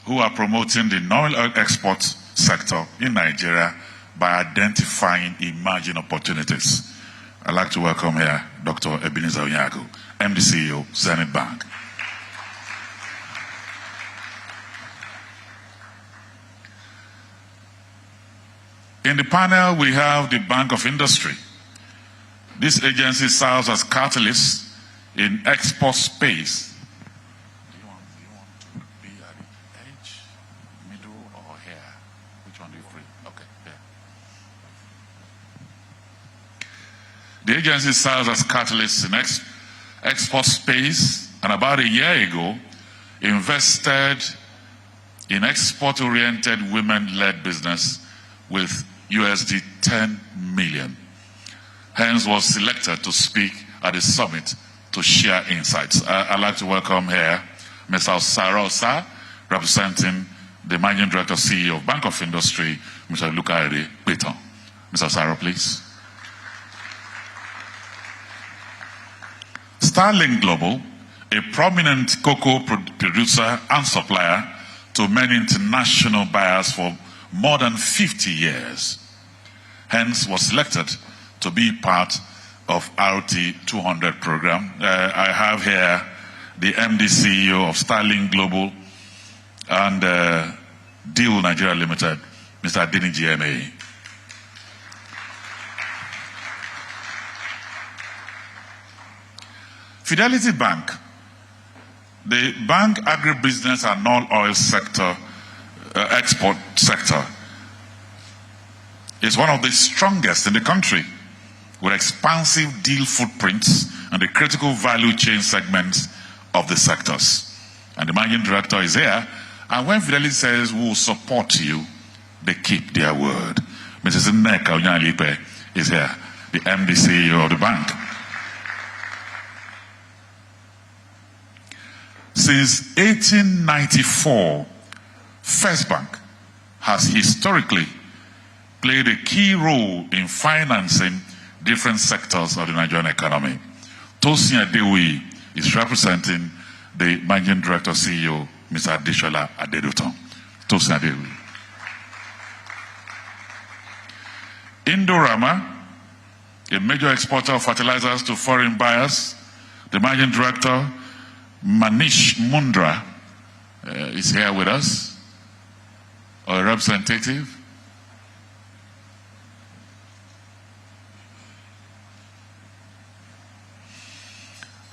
who are promoting the non-oil export sector in Nigeria by identifying emerging opportunities. I'd like to welcome here Dr. Ebenezer Onyago, MD CEO, Zenith Bank. In the panel, we have the Bank of Industry. This agency serves as catalyst in export space. Do you want to be at the edge, middle, or here? Which one do you prefer? Okay, there. The agency serves as catalyst in export space, and about a year ago, invested in export-oriented women-led business with USD 10 million. Hence was selected to speak at the summit to share insights. I'd like to welcome here Mr. Osaro Osa, representing the Managing Director CEO of Bank of Industry, Mr. Lukaide Beton. Mr. Osaro, please. Starling Global, a prominent cocoa producer and supplier to many international buyers for more than 50 years, hence was selected to be part of RT 200 program. I have here the MD CEO of Starling Global and Deal Nigeria Limited, Mr. Adini GMA. Fidelity Bank, the bank agribusiness and non-oil sector, export sector, is one of the strongest in the country. with expansive deal footprints and the critical value chain segments of the sectors. And the managing director is here, and when Fidelity says we will support you, they keep their word. Mrs. Nneka Onyalipe is here, the MD CEO of the bank. Since 1894, First Bank has historically played a key role in financing different sectors of the Nigerian economy. Tosin Adewi is representing the Managing Director CEO, Mr. Adeshola Adedotan. Tosin Adewi. Indorama, a major exporter of fertilizers to foreign buyers, the Managing Director, Manish Mundra, is here with us, or a representative.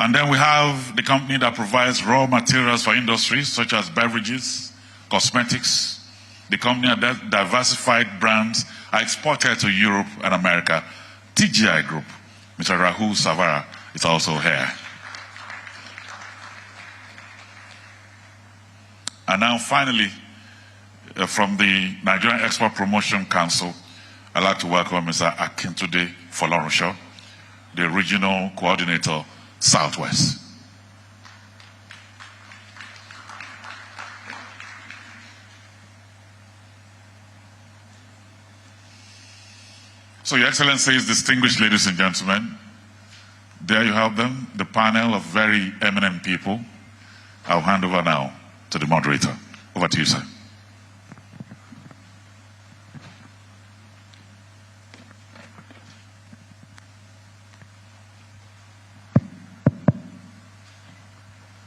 And then we have the company that provides raw materials for industries such as beverages, cosmetics. The company that diversified brands are exported to Europe and America. TGI Group, Mr. Rahul Savara, is also here. And now finally, from the Nigerian Export Promotion Council, I'd like to welcome Mr. Akintunde Folorunsho, the Regional Coordinator, Southwest. So, Your Excellencies, distinguished ladies and gentlemen, there you have them, the panel of very eminent people. I'll hand over now to the moderator. Over to you, sir.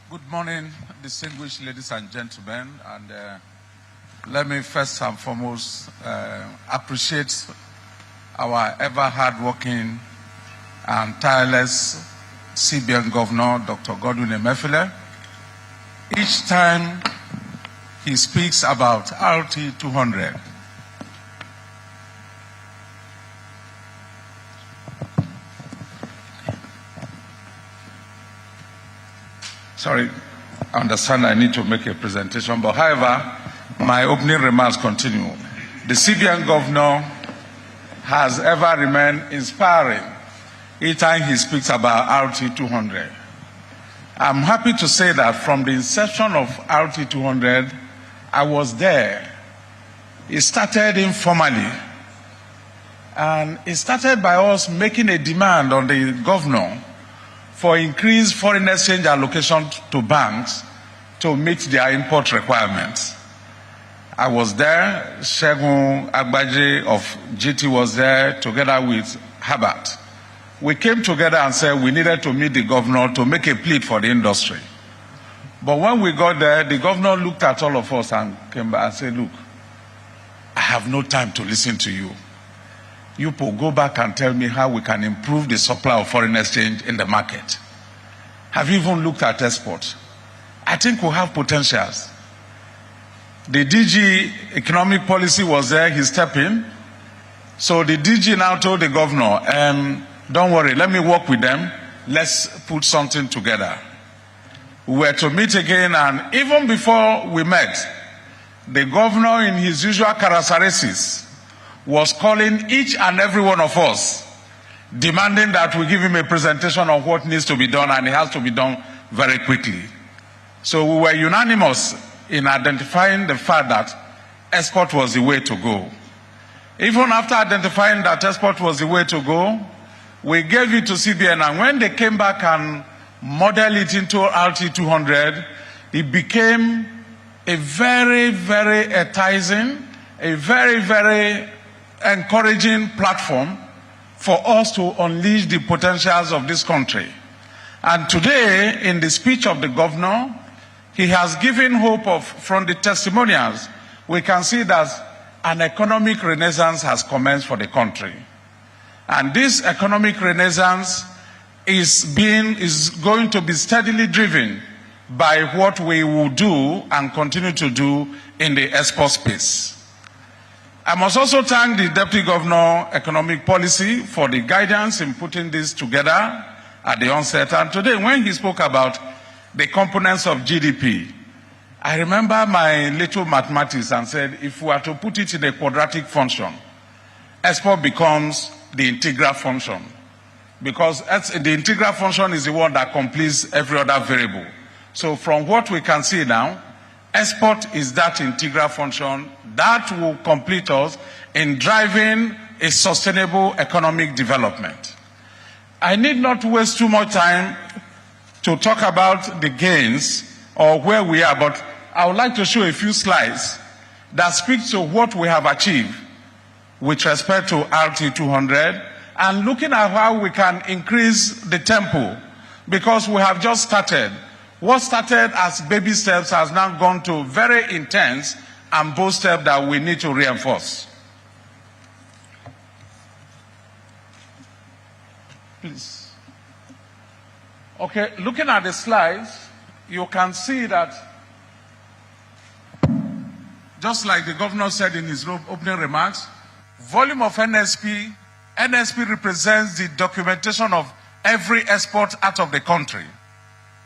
Good morning, distinguished ladies and gentlemen, and let me first and foremost appreciate our ever hardworking and tireless CBN Governor, Dr. Godwin Emefiele. Each time he speaks about RT 200, sorry, I understand I need to make a presentation, but however, my opening remarks continue. The CBN Governor has ever remained inspiring each time he speaks about RT 200. I'm happy to say that from the inception of RT 200, I was there. It started informally, and it started by us making a demand on the governor for increased foreign exchange allocation to banks to meet their import requirements. I was there, Segun Agbaje of GT was there together with Herbert. We came together and said we needed to meet the governor to make a plea for the industry. But when we got there, the governor looked at all of us and came back and said, look, I have no time to listen to you. You people go back and tell me how we can improve the supply of foreign exchange in the market. Have you even looked at export? I think we have potentials. The DG economic policy was there, he stepped in. So the DG now told the governor, don't worry, let me work with them. Let's put something together. We were to meet again, and even before we met, the governor in his usual carasaresis was calling each and every one of us, demanding that we give him a presentation of what needs to be done, and it has to be done very quickly. So we were unanimous in identifying the fact that export was the way to go. Even after identifying that export was the way to go, we gave it to CBN, and when they came back and modeled it into RT 200, it became a very, very enticing, a very, very encouraging platform for us to unleash the potentials of this country. And today, in the speech of the governor, he has given hope from the testimonials, we can see that an economic renaissance has commenced for the country. And this economic renaissance is going to be steadily driven by what we will do and continue to do in the export space. I must also thank the Deputy Governor Economic Policy for the guidance in putting this together at the onset. And today, when he spoke about the components of GDP, I remember my little mathematics and said, if we are to put it in a quadratic function, export becomes the integral function. Because the integral function is the one that completes every other variable. So from what we can see now, export is that integral function that will complete us in driving a sustainable economic development. I need not waste too much time to talk about the gains or where we are, but I would like to show a few slides that speak to what we have achieved with respect to RT200 and looking at how we can increase the tempo, because we have just started. What started as baby steps has now gone to very intense and bold steps that we need to reinforce. Please. Okay, looking at the slides, you can see that, just like the governor said in his opening remarks, volume of NSP represents the documentation of every export out of the country.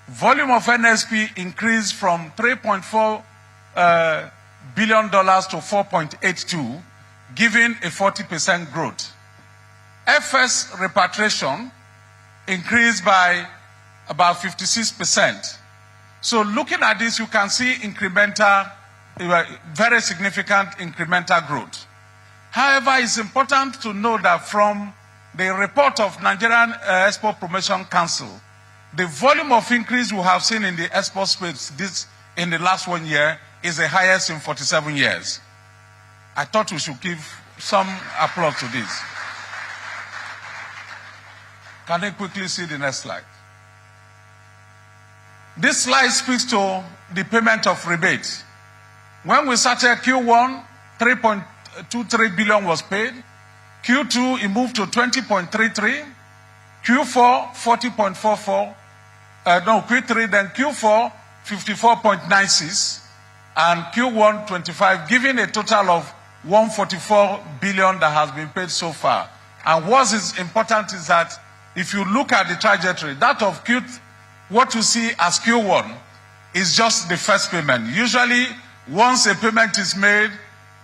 Volume of NSP increased from $3.4 billion to 4.82, giving a 40% growth. FS repatriation increased by about 56%. So looking at this, you can see incremental, very significant incremental growth. However, it's important to know that from the report of Nigerian Export Promotion Council, the volume of increase we have seen in the export space in the last 1 year is the highest in 47 years. I thought we should give some applause to this. Can you quickly see the next slide? This slide speaks to the payment of rebates. When we started Q1, 3.23 billion was paid. Q2, it moved to 20.33. Q4, 40.44. Q3, then Q4, 54.96. And Q1, 25, giving a total of 144 billion that has been paid so far. And what is important is that if you look at the trajectory, that of what you see as Q1 is just the first payment. Usually, once a payment is made,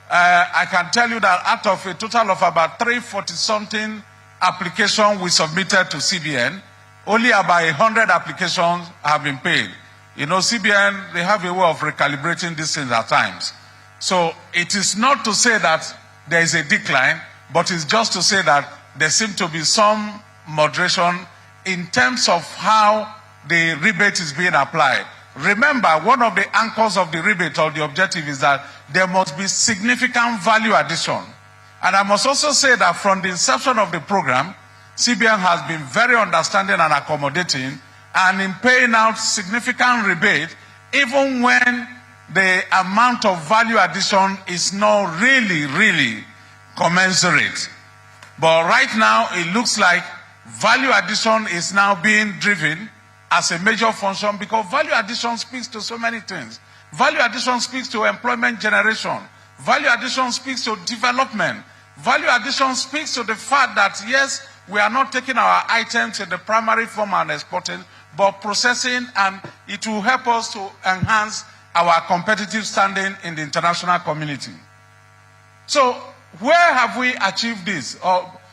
I can tell you that out of a total of about 340-something applications we submitted to CBN, only about 100 applications have been paid. You know, CBN, they have a way of recalibrating these things at times. So it is not to say that there is a decline, but it's just to say that there seems to be some moderation in terms of how the rebate is being applied. Remember, one of the anchors of the rebate or the objective is that there must be significant value addition. And I must also say that from the inception of the program, CBN has been very understanding and accommodating and in paying out significant rebate even when the amount of value addition is not really commensurate. But right now, it looks like value addition is now being driven as a major function because value addition speaks to so many things. Value addition speaks to employment generation. Value addition speaks to development. Value addition speaks to the fact that, yes, we are not taking our items in the primary form and exporting, but processing, and it will help us to enhance our competitive standing in the international community. So, where have we achieved this?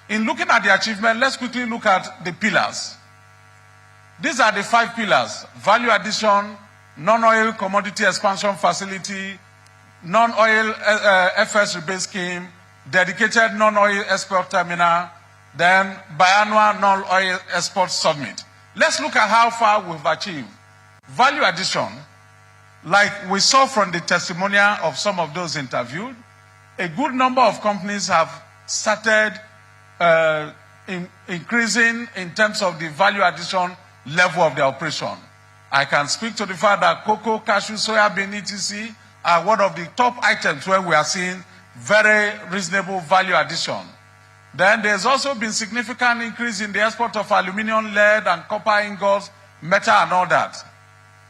In looking at the achievement, let's quickly look at the pillars. These are the 5 pillars: value addition, non-oil commodity expansion facility, non-oil FS rebate scheme, dedicated non-oil export terminal, then biannual non-oil export summit. Let's look at how far we've achieved. Value addition, like we saw from the testimonial of some of those interviewed, a good number of companies have started increasing in terms of the value addition level of their operation. I can speak to the fact that cocoa, cashew, soya bean, etc. are one of the top items where we are seeing very reasonable value addition. Then there's also been significant increase in the export of aluminum, lead, and copper ingots, metal, and all that.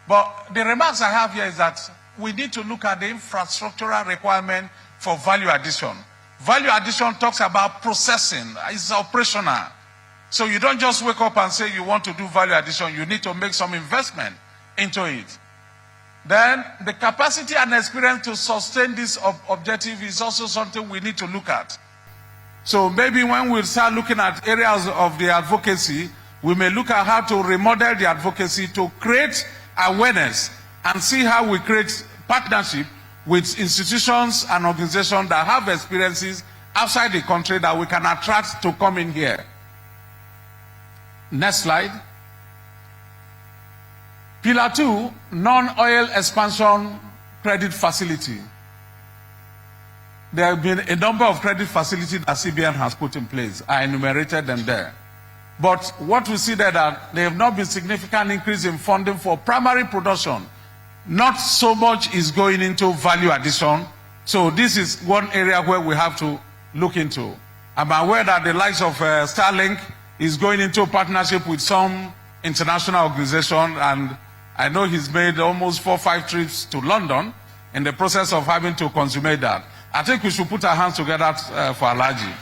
But the remarks I have here is that we need to look at the infrastructural requirement for value addition. Value addition talks about processing. It's operational. So you don't just wake up and say you want to do value addition. You need to make some investment into it. Then the capacity and experience to sustain this objective is also something we need to look at. So maybe when we start looking at areas of the advocacy, we may look at how to remodel the advocacy to create awareness and see how we create partnership with institutions and organizations that have experiences outside the country that we can attract to come in here. Next slide. Pillar 2, non-oil expansion credit facility. There have been a number of credit facilities that CBN has put in place. I enumerated them there. But what we see there that there have not been significant increase in funding for primary production. Not so much is going into value addition. So this is one area where we have to look into. I'm aware that the likes of Starlink is going into partnership with some international organization, and I know he's made almost 4 or 5 trips to London in the process of having to consummate that. I think we should put our hands together for Alaji.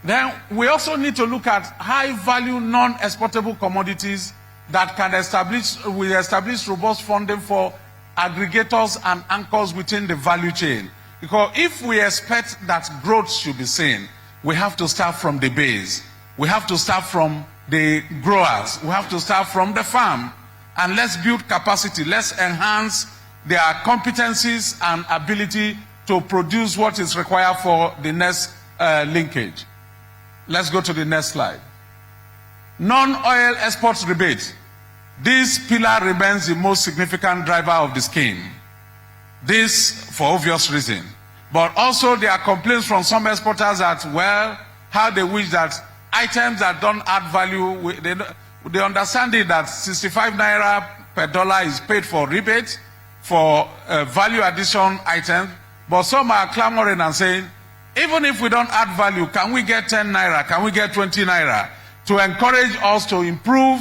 Then we also need to look at high-value non-exportable commodities that can establish robust funding for aggregators and anchors within the value chain. Because if we expect that growth should be seen, we have to start from the base. We have to start from the growers. We have to start from the farm. And let's build capacity. Let's enhance their competencies and ability to produce what is required for the next linkage. Let's go to the next slide. Non-oil exports rebate. This pillar remains the most significant driver of the scheme. This for obvious reason. But also there are complaints from some exporters that, well, how they wish that items that don't add value, they understand it that 65 naira per dollar is paid for rebate for value addition items. But some are clamoring and saying, even if we don't add value, can we get 10 naira? Can we get 20 naira? To encourage us to improve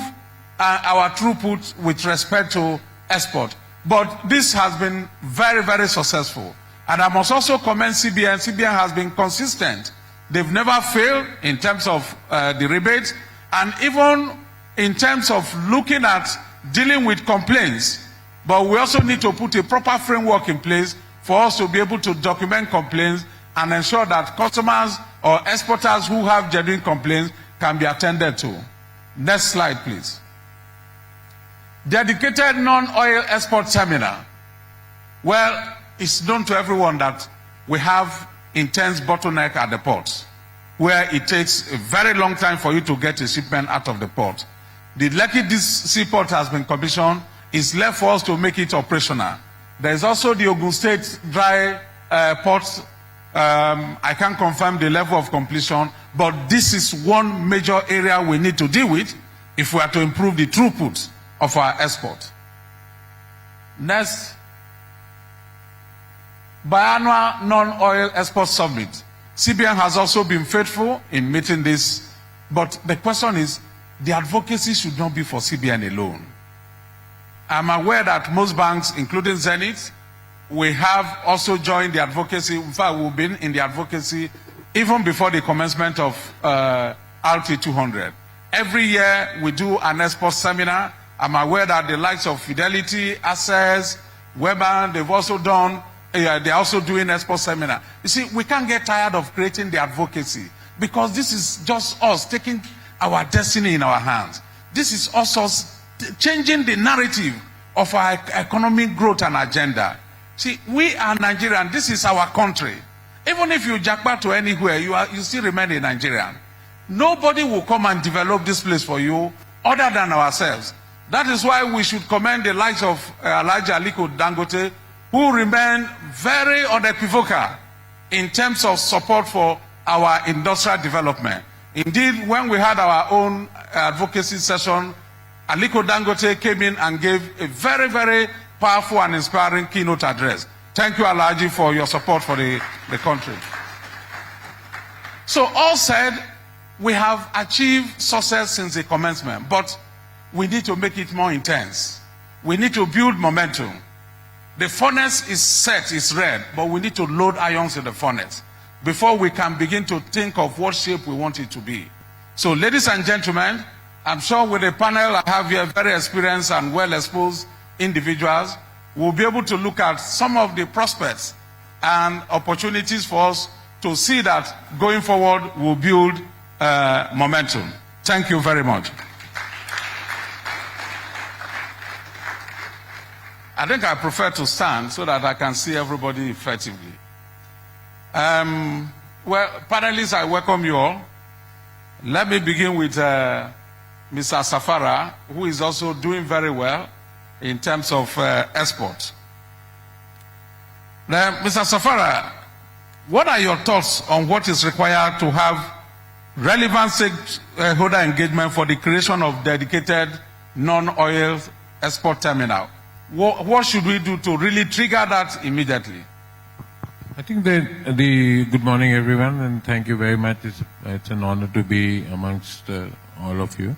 our throughput with respect to export. But this has been very, very successful. And I must also commend CBN. CBN has been consistent. They've never failed in terms of the rebate, and even in terms of looking at dealing with complaints. But we also need to put a proper framework in place for us to be able to document complaints and ensure that customers or exporters who have genuine complaints can be attended to. Next slide, please. Dedicated non-oil export terminal. Well, it's known to everyone that we have intense bottleneck at the ports, where it takes a very long time for you to get a shipment out of the port. The Lekki seaport has been commissioned. It's left for us to make it operational. There is also the Ogun State dry port. I can't confirm the level of completion, but this is one major area we need to deal with if we are to improve the throughput of our export. Next, biannual non-oil export summit. CBN has also been faithful in meeting this, but the question is, the advocacy should not be for CBN alone. I'm aware that most banks, including Zenith, we have also joined the advocacy. In fact, we've been in the advocacy even before the commencement of RT200. Every year we do an export seminar. I'm aware that the likes of Fidelity, Access, Weber, they've also done, they're also doing export seminar. You see, we can't get tired of creating the advocacy because this is just us taking our destiny in our hands. This is also changing the narrative of our economic growth and agenda. See, we are Nigerian. This is our country. Even if you jackpot to anywhere, you still remain a Nigerian. Nobody will come and develop this place for you other than ourselves. That is why we should commend the likes of Aliko Dangote, who remain very unequivocal in terms of support for our industrial development. Indeed, when we had our own advocacy session, Aliko Dangote came in and gave a very, very powerful and inspiring keynote address. Thank you, Alhaji, for your support for the country. So all said, we have achieved success since the commencement, but we need to make it more intense. We need to build momentum. The furnace is set, it's red, but we need to load irons in the furnace before we can begin to think of what shape we want it to be. So, ladies and gentlemen, I'm sure with the panel I have here, very experienced and well-exposed individuals, we'll be able to look at some of the prospects and opportunities for us to see that going forward we'll build momentum. Thank you very much. I think I prefer to stand so that I can see everybody effectively. Well, panelists, I welcome you all. Let me begin with Mr. Safara, who is also doing very well in terms of export. Now, Mr. Safara, what are your thoughts on what is required to have relevant stakeholder engagement for the creation of dedicated non-oil export terminal? What should we do to really trigger that immediately? I think good morning everyone, and thank you very much. It's an honor to be amongst all of you.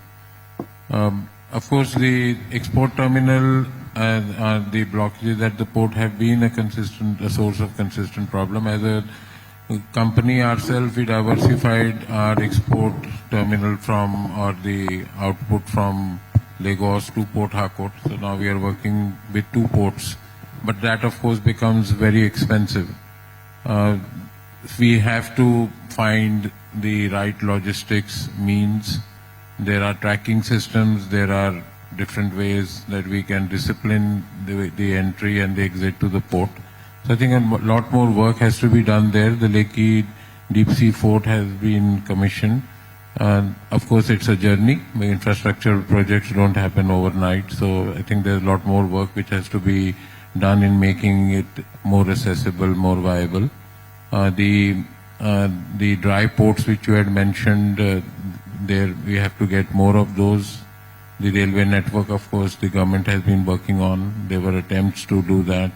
Of course, the export terminal and the blockages at the port have been a source of consistent problem. As a company ourselves, we diversified our export terminal or the output from Lagos to Port Harcourt. So now we are working with 2 ports, but that of course becomes very expensive. We have to find the right logistics means. There are tracking systems, there are different ways that we can discipline the entry and the exit to the port. So I think a lot more work has to be done there. The Lekki Deep Sea Fort has been commissioned. Of course, it's a journey. The infrastructure projects don't happen overnight. So I think there's a lot more work which has to be done in making it more accessible, more viable. The dry ports which you had mentioned, there we have to get more of those. The railway network, of course, the government has been working on. There were attempts to do that,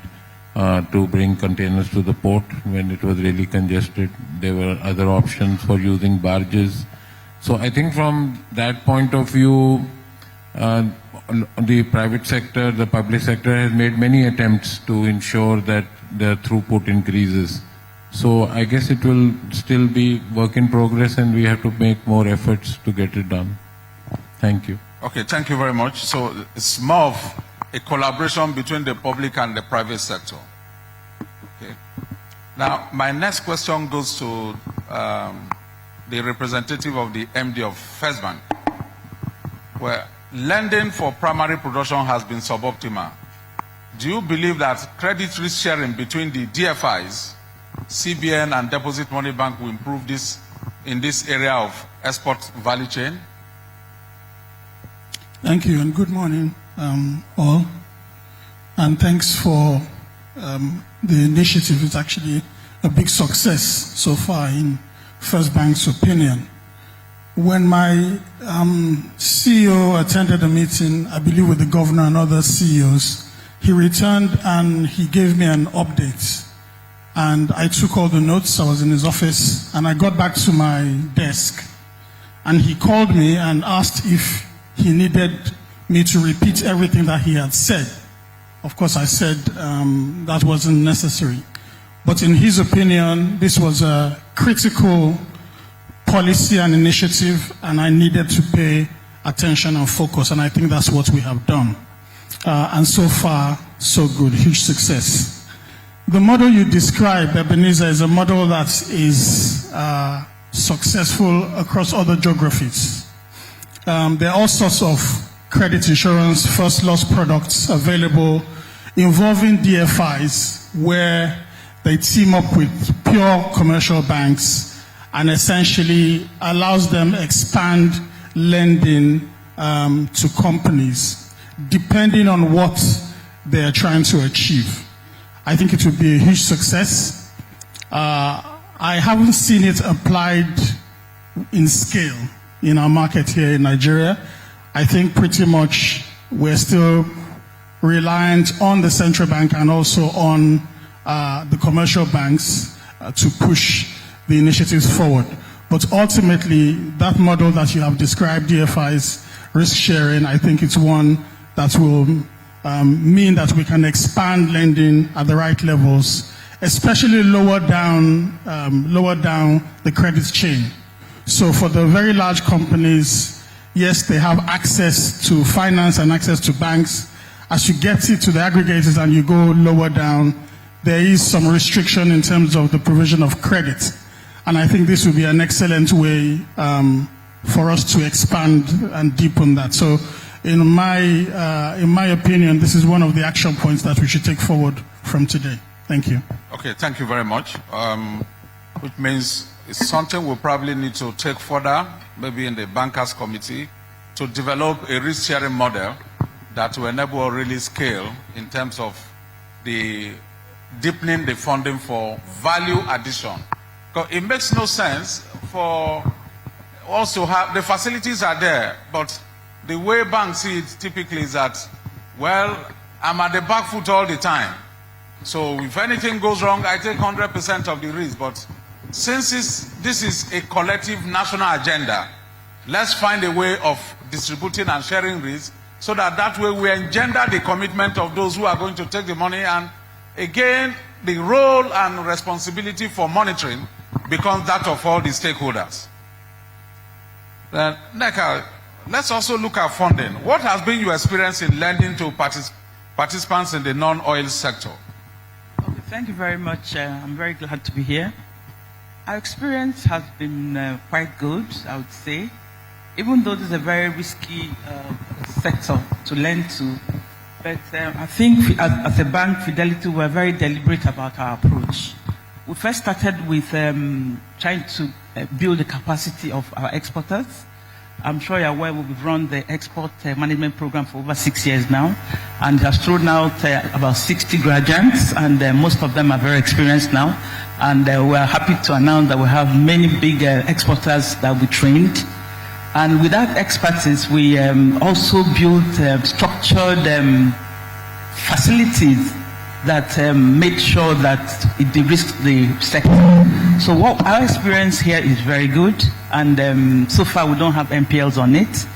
to bring containers to the port when it was really congested. There were other options for using barges. So I think from that point of view, the private sector, the public sector has made many attempts to ensure that the throughput increases. So I guess it will still be work in progress, and we have to make more efforts to get it done. Thank you. Okay, thank you very much. So it's more of a collaboration between the public and the private sector. Okay. Now, my next question goes to the representative of the MD of First Bank, where lending for primary production has been suboptimal. Do you believe that credit risk sharing between the DFIs, CBN and Deposit Money Bank will improve this in this area of export value chain? Thank you, and good morning, all. And thanks for the initiative. It's actually a big success so far in First Bank's opinion. When my CEO attended a meeting, I believe with the governor and other CEOs, he returned and he gave me an update. And I took all the notes. I was in his office, and I got back to my desk. And he called me and asked if he needed me to repeat everything that he had said. Of course, I said that wasn't necessary. But in his opinion, this was a critical policy and initiative, and I needed to pay attention and focus, and I think that's what we have done. And so far, so good, huge success. The model you described, Ebenezer, is a model that is successful across other geographies. There are all sorts of credit insurance, first loss products available involving DFIs where they team up with pure commercial banks and essentially allows them expand lending to companies depending on what they are trying to achieve. I think it would be a huge success. I haven't seen it applied in scale in our market here in Nigeria. I think pretty much we're still reliant on the central bank and also on the commercial banks to push the initiatives forward. But ultimately, that model that you have described, DFI's risk sharing, I think it's one that will mean that we can expand lending at the right levels, especially lower down the credit chain. So for the very large companies, yes, they have access to finance and access to banks. As you get it to the aggregators and you go lower down, there is some restriction in terms of the provision of credit. And I think this will be an excellent way for us to expand and deepen that. So in my opinion, this is one of the action points that we should take forward from today. Thank you. Okay, thank you very much. Which means it's something we'll probably need to take further, maybe in the bankers committee, to develop a risk sharing model that will enable really scale in terms of the deepening the funding for value addition. Because it makes no sense for us to have, the facilities are there, but the way banks see it typically is that, well, I'm at the back foot all the time. So if anything goes wrong, I take 100% of the risk. But since this is a collective national agenda, let's find a way of distributing and sharing risk so that way we engender the commitment of those who are going to take the money, and again, the role and responsibility for monitoring becomes that of all the stakeholders. Then, Neka, let's also look at funding. What has been your experience in lending to participants in the non-oil sector? Okay, thank you very much. I'm very glad to be here. Our experience has been quite good, I would say, even though this is a very risky sector to lend to. But I think as a bank, Fidelity, we're very deliberate about our approach. We first started with trying to build the capacity of our exporters. I'm sure you're aware we've run the export management program for over 6 years now, and has thrown out about 60 graduates, and most of them are very experienced now. And we're happy to announce that we have many big exporters that we trained. And with that expertise, we also built structured facilities that make sure that it de-risks the sector. So what our experience here is very good, and so far we don't have MPLs on it.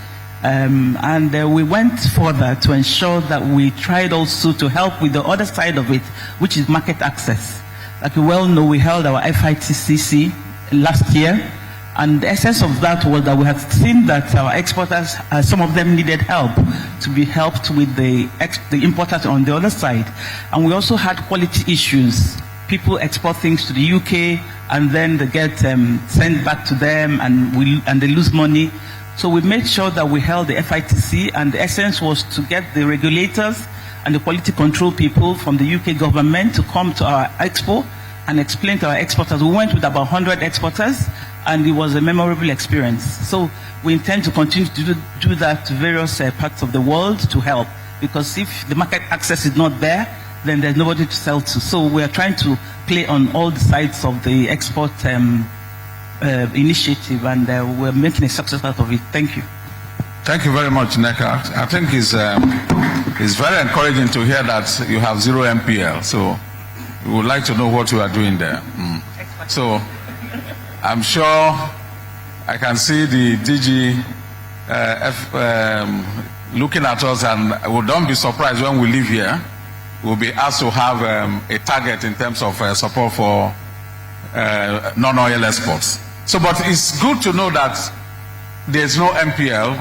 And we went further to ensure that we tried also to help with the other side of it, which is market access. Like you well know, we held our FITCC last year, and the essence of that was that we had seen that our exporters, some of them needed help to be helped with the importers on the other side. And we also had quality issues. People export things to the UK, and then they get sent back to them, and they lose money. So we made sure that we held the FITC, and the essence was to get the regulators and the quality control people from the UK government to come to our expo and explain to our exporters. We went with about 100 exporters, and it was a memorable experience. So we intend to continue to do that to various parts of the world to help, because if the market access is not there, then there's nobody to sell to. So we are trying to play on all the sides of the export initiative, and we're making a success out of it. Thank you. Thank you very much, Neka. I think it's very encouraging to hear that you have 0 MPL. So we would like to know what you are doing there. So I'm sure I can see the DG looking at us, and we don't be surprised when we leave here. We'll be asked to have a target in terms of support for non-oil exports. So, but it's good to know that there's no MPL.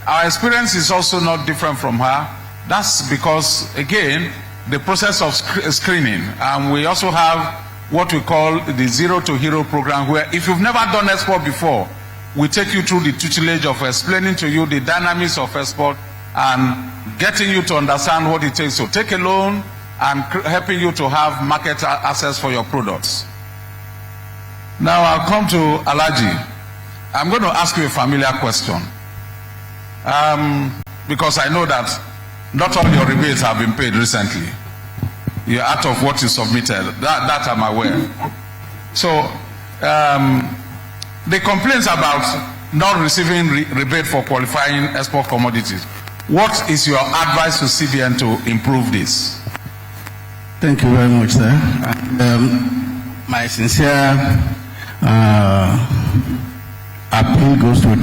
Our experience is also not different from her. That's because, again, the process of screening, and we also have what we call the Zero to Hero program, where if you've never done export before, we take you through the tutelage of explaining to you the dynamics of export and getting you to understand what it takes to take a loan and helping you to have market access for your products. Now I'll come to Alaji. I'm going to ask you a familiar question. Because I know that not all your rebates have been paid recently. You're out of what you submitted. That I'm aware. So the complaints about not receiving rebate for qualifying export commodities. What is your advice to CBN to improve this? Thank you very much, sir. My sincere appeal goes to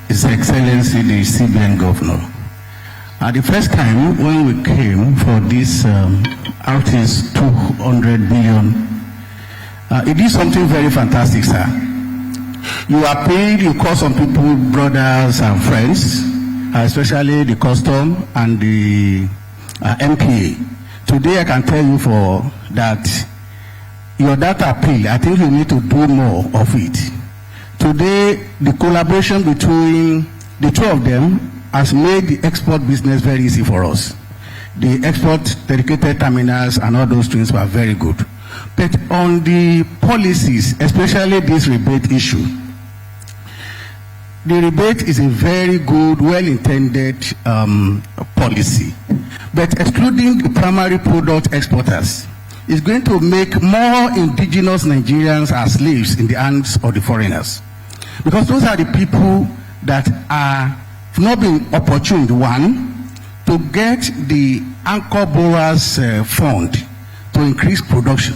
His Excellency the CBN Governor. The first time when we came for this Artis 200 billion, it is something very fantastic, sir. You are paid, you call some people brothers and friends, especially the custom and the MPA. Today I can tell you for that your data appeal, I think you need to do more of it. Today, the collaboration between the two of them has made the export business very easy for us. The export dedicated terminals and all those things were very good. But on the policies, especially this rebate issue, the rebate is a very good, well-intended policy. But excluding the primary product exporters is going to make more indigenous Nigerians as slaves in the hands of the foreigners. Because those are the people that are not being opportune, one, to get the anchor borrowers fund to increase production,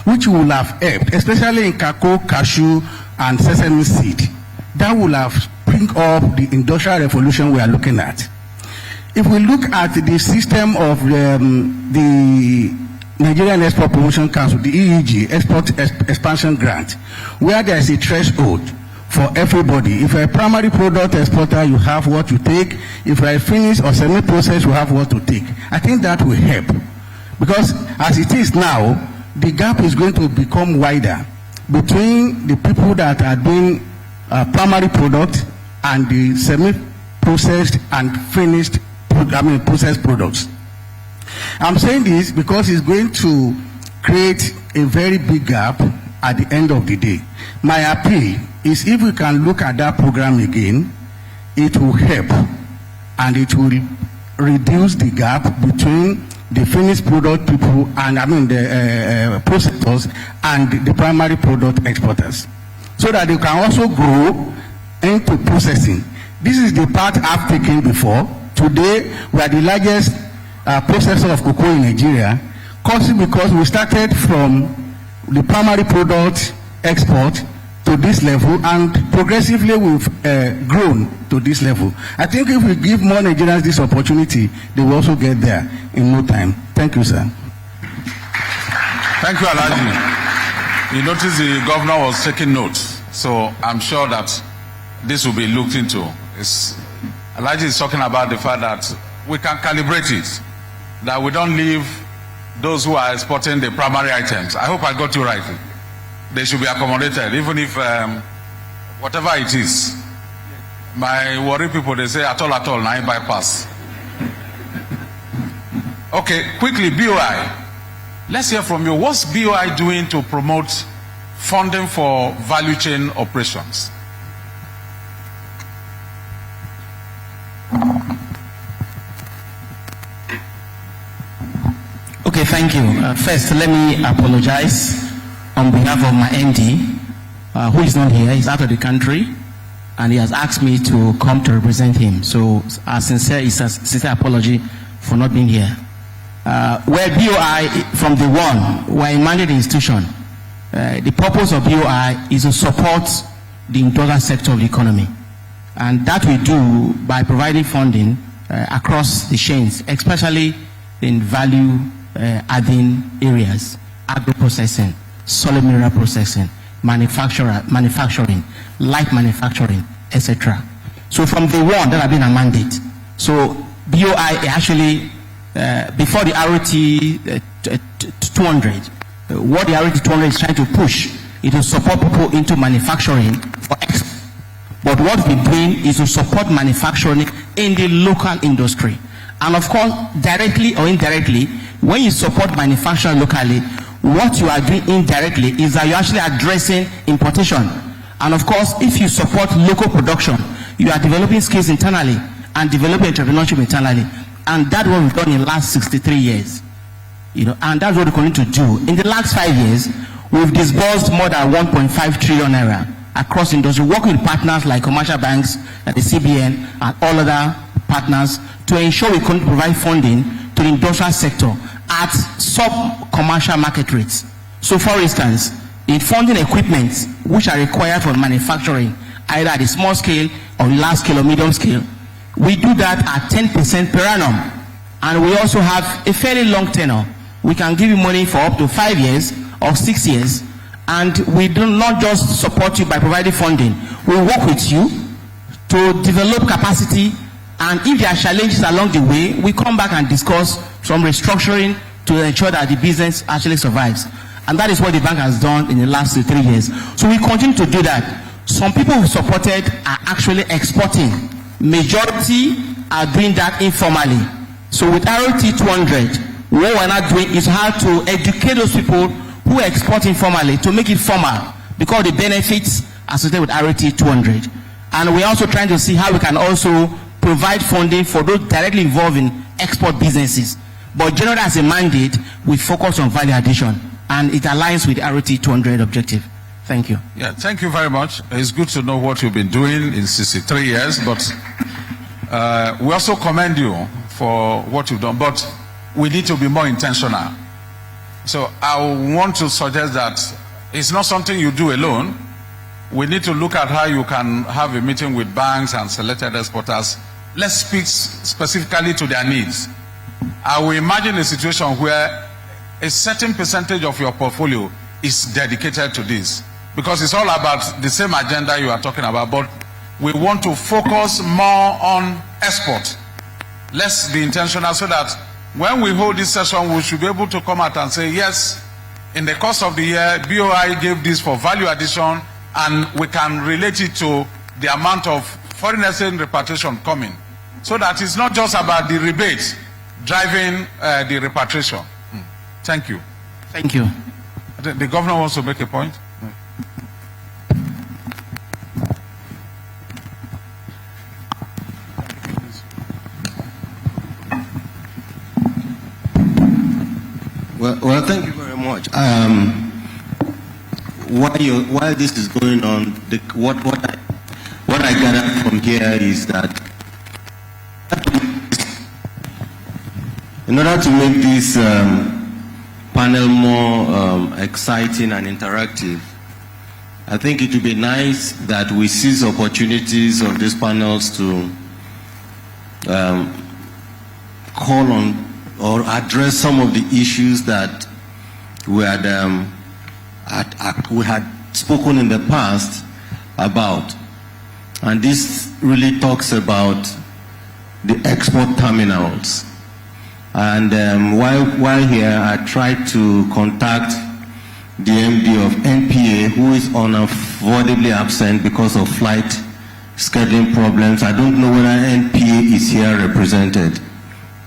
which will have helped, especially in cocoa, cashew, and sesame seed. That will have spring up the industrial revolution we are looking at. If we look at the system of the Nigerian Export Promotion Council, the EEG, Export Expansion Grant, where there is a threshold for everybody. If you're a primary product exporter, you have what you take. If you're a finished or semi-processed, you have what to take. I think that will help. Because as it is now, the gap is going to become wider between the people that are doing primary product and the semi-processed and finished, processed products. I'm saying this because it's going to create a very big gap at the end of the day. My appeal is if we can look at that program again, it will help and it will reduce the gap between the finished product people and the processors and the primary product exporters, so that they can also grow into processing. This is the part I've taken before. Today, we are the largest processor of cocoa in Nigeria, because we started from the primary product export to this level, and progressively we've grown to this level. I think if we give more Nigerians this opportunity, they will also get there in no time. Thank you, sir. Thank you, Alhaji. You notice the governor was taking notes, so I'm sure that this will be looked into. Alhaji is talking about the fact that we can calibrate it, that we don't leave those who are exporting the primary items. I hope I got you right. They should be accommodated, even if whatever it is. My worry people, they say at all, now I bypass. Okay, quickly, BOI. Let's hear from you. What's BOI doing to promote funding for value chain operations? Okay, thank you. First, let me apologize on behalf of my MD, who is not here. He's out of the country, and he has asked me to come to represent him. So, a sincere apology for not being here. Where BOI, from the one, we're a mandated institution. The purpose of BOI is to support the industrial sector of the economy. And that we do by providing funding across the chains, especially in value adding areas, agro-processing, solid mineral processing, manufacturing, light manufacturing, etc. So from the one, that have been a mandate. So BOI actually, before the ROT 200, what the ROT 200 is trying to push is to support people into manufacturing for export. But what we're doing is to support manufacturing in the local industry. And of course, directly or indirectly, when you support manufacturing locally, what you are doing indirectly is that you're actually addressing importation. And of course, if you support local production, you are developing skills internally and developing entrepreneurship internally. And that's what we've done in the last 63 years. And that's what we're going to do. In the last 5 years, we've disbursed more than 1.5 trillion naira across industry, working with partners like commercial banks, like the CBN, and all other partners to ensure we can provide funding to the industrial sector at sub-commercial market rates. So for instance, in funding equipment which are required for manufacturing, either at the small scale or large scale or medium scale, We do that at 10% per annum. And we also have a fairly long tenure. We can give you money for up to 5 years or 6 years. And we do not just support you by providing funding. We work with you to develop capacity, and if there are challenges along the way, we come back and discuss some restructuring to ensure that the business actually survives. And that is what the bank has done in the last 3 years. So we continue to do that. Some people who supported are actually exporting. Majority are doing that informally. So with ROT 200, what we're not doing is how to educate those people who export informally to make it formal, because the benefits associated with ROT 200. And we're also trying to see how we can also provide funding for those directly involved in export businesses. But generally, as a mandate, we focus on value addition, and it aligns with the ROT 200 objective. Thank you. Yeah, thank you very much. It's good to know what you've been doing in 63 years, but we also commend you for what you've done, but we need to be more intentional. So I want to suggest that it's not something you do alone. We need to look at how you can have a meeting with banks and selected exporters. Let's speak specifically to their needs. I will imagine a situation where a certain percentage of your portfolio is dedicated to this, because it's all about the same agenda you are talking about, but we want to focus more on export. Let's be intentional so that when we hold this session, we should be able to come out and say, yes, in the course of the year, BOI gave this for value addition, and we can relate it to the amount of foreign exchange repatriation coming. So that it's not just about the rebate driving the repatriation. Thank you. Thank you. The governor wants to make a point. Well, thank you very much. While this is going on, what I gather from here is that in order to make this panel more exciting and interactive, I think it would be nice that we seize opportunities of these panels to call on or address some of the issues that we had spoken in the past about. And this really talks about the export terminals. And while here, I tried to contact the MD of NPA, who is unavoidably absent because of flight scheduling problems. I don't know whether NPA is here represented.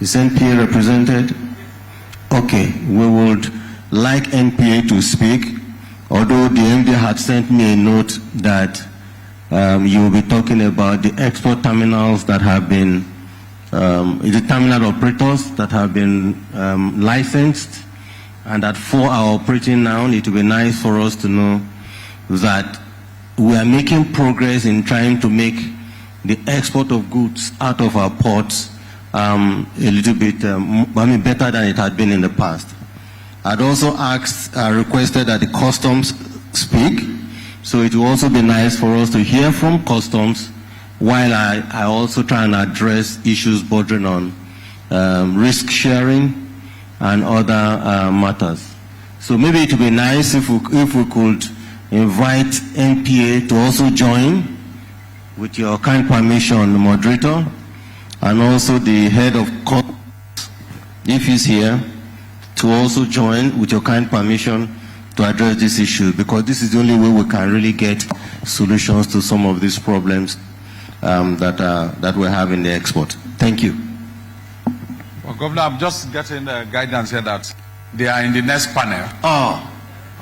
Is NPA represented? Okay, we would like NPA to speak, although the MD had sent me a note that you will be talking about the export terminals that have been, the terminal operators that have been licensed, and that 4 are operating now. It will be nice for us to know that we are making progress in trying to make the export of goods out of our ports a little bit better than it had been in the past. I'd also requested that the customs speak, so it will also be nice for us to hear from customs while I also try and address issues bordering on risk sharing and other matters. So maybe it would be nice if we could invite NPA to also join, with your kind permission, the moderator, and also the head of court, if he's here, to also join, with your kind permission, to address this issue, because this is the only way we can really get solutions to some of these problems that we have in the export. Thank you. Well, Governor, I'm just getting guidance here that they are in the next panel. Oh,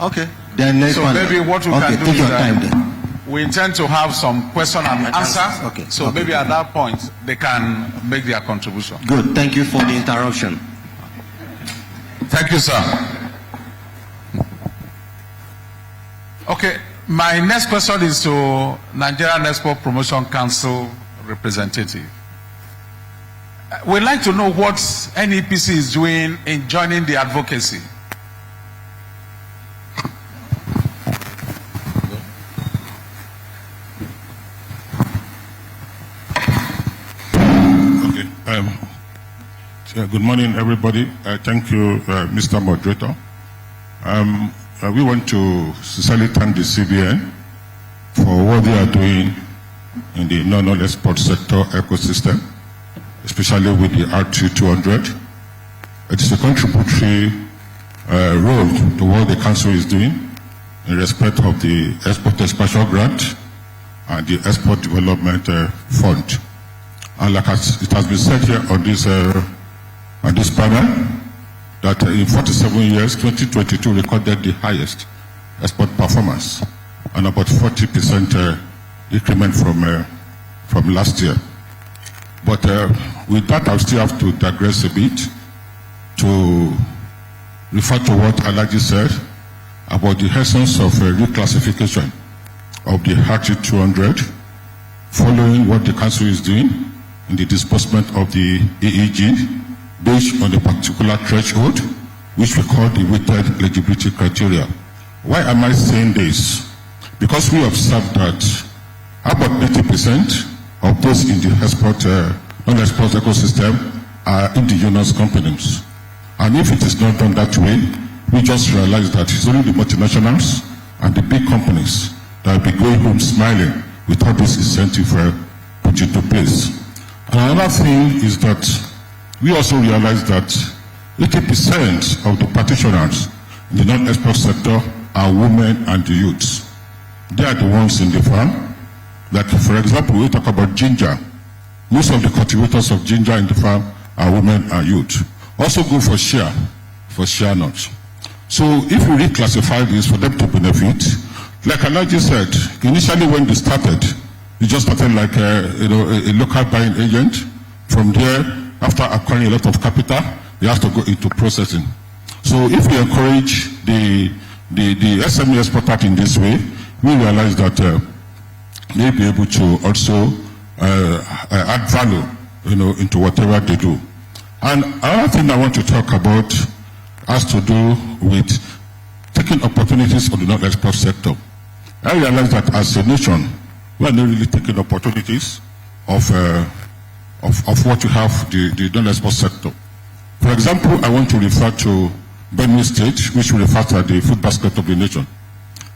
okay. They are in the next so panel. Maybe what we can do take is your time then. We intend to have some question and answers. Okay. So okay. maybe at that point they can make their contribution. Good. Thank you for the interruption. Thank you, sir. Okay, my next question is to Nigerian Export Promotion Council representative. We'd like to know what NEPC is doing in joining the advocacy. Good morning, everybody. Thank you, Mr. Moderator. We want to sincerely thank the CBN for what they are doing in the non-oil export sector ecosystem, especially with the RT200. It is a contributory role to what the Council is doing in respect of the Export Expansion Grant and the Export Development Fund. And like it has been said here on this panel, that in 47 years, 2022 recorded the highest export performance and about 40% increment from last year. But with that, I'll still have to digress a bit to refer to what Alaji said about the essence of reclassification of the RT200 following what the Council is doing in the disbursement of the EEG based on a particular threshold, which we call the weighted eligibility criteria. Why am I saying this? Because we observed that about 80% of those in the non-export ecosystem are indigenous companies. And if it is not done that way, we just realize that it's only the multinationals and the big companies that will be going home smiling with all this incentive put into place. And another thing is that we also realize that 80% of the practitioners in the non-export sector are women and the youths. They are the ones in the farm. Like, for example, we talk about ginger. Most of the cultivators of ginger in the farm are women and youth. Also go for shea nuts. So if we reclassify this for them to benefit, like Alaji said, initially when they started, they just started like a local buying agent. From there, after acquiring a lot of capital, they have to go into processing. So if we encourage the SME exporter in this way, we realize that they'll be able to also add value, into whatever they do. And another thing I want to talk about has to do with taking opportunities of the non-export sector. I realize that as a nation, we are not really taking opportunities of what you have the non-export sector. For example, I want to refer to Benue State, which we refer to as the food basket of the nation.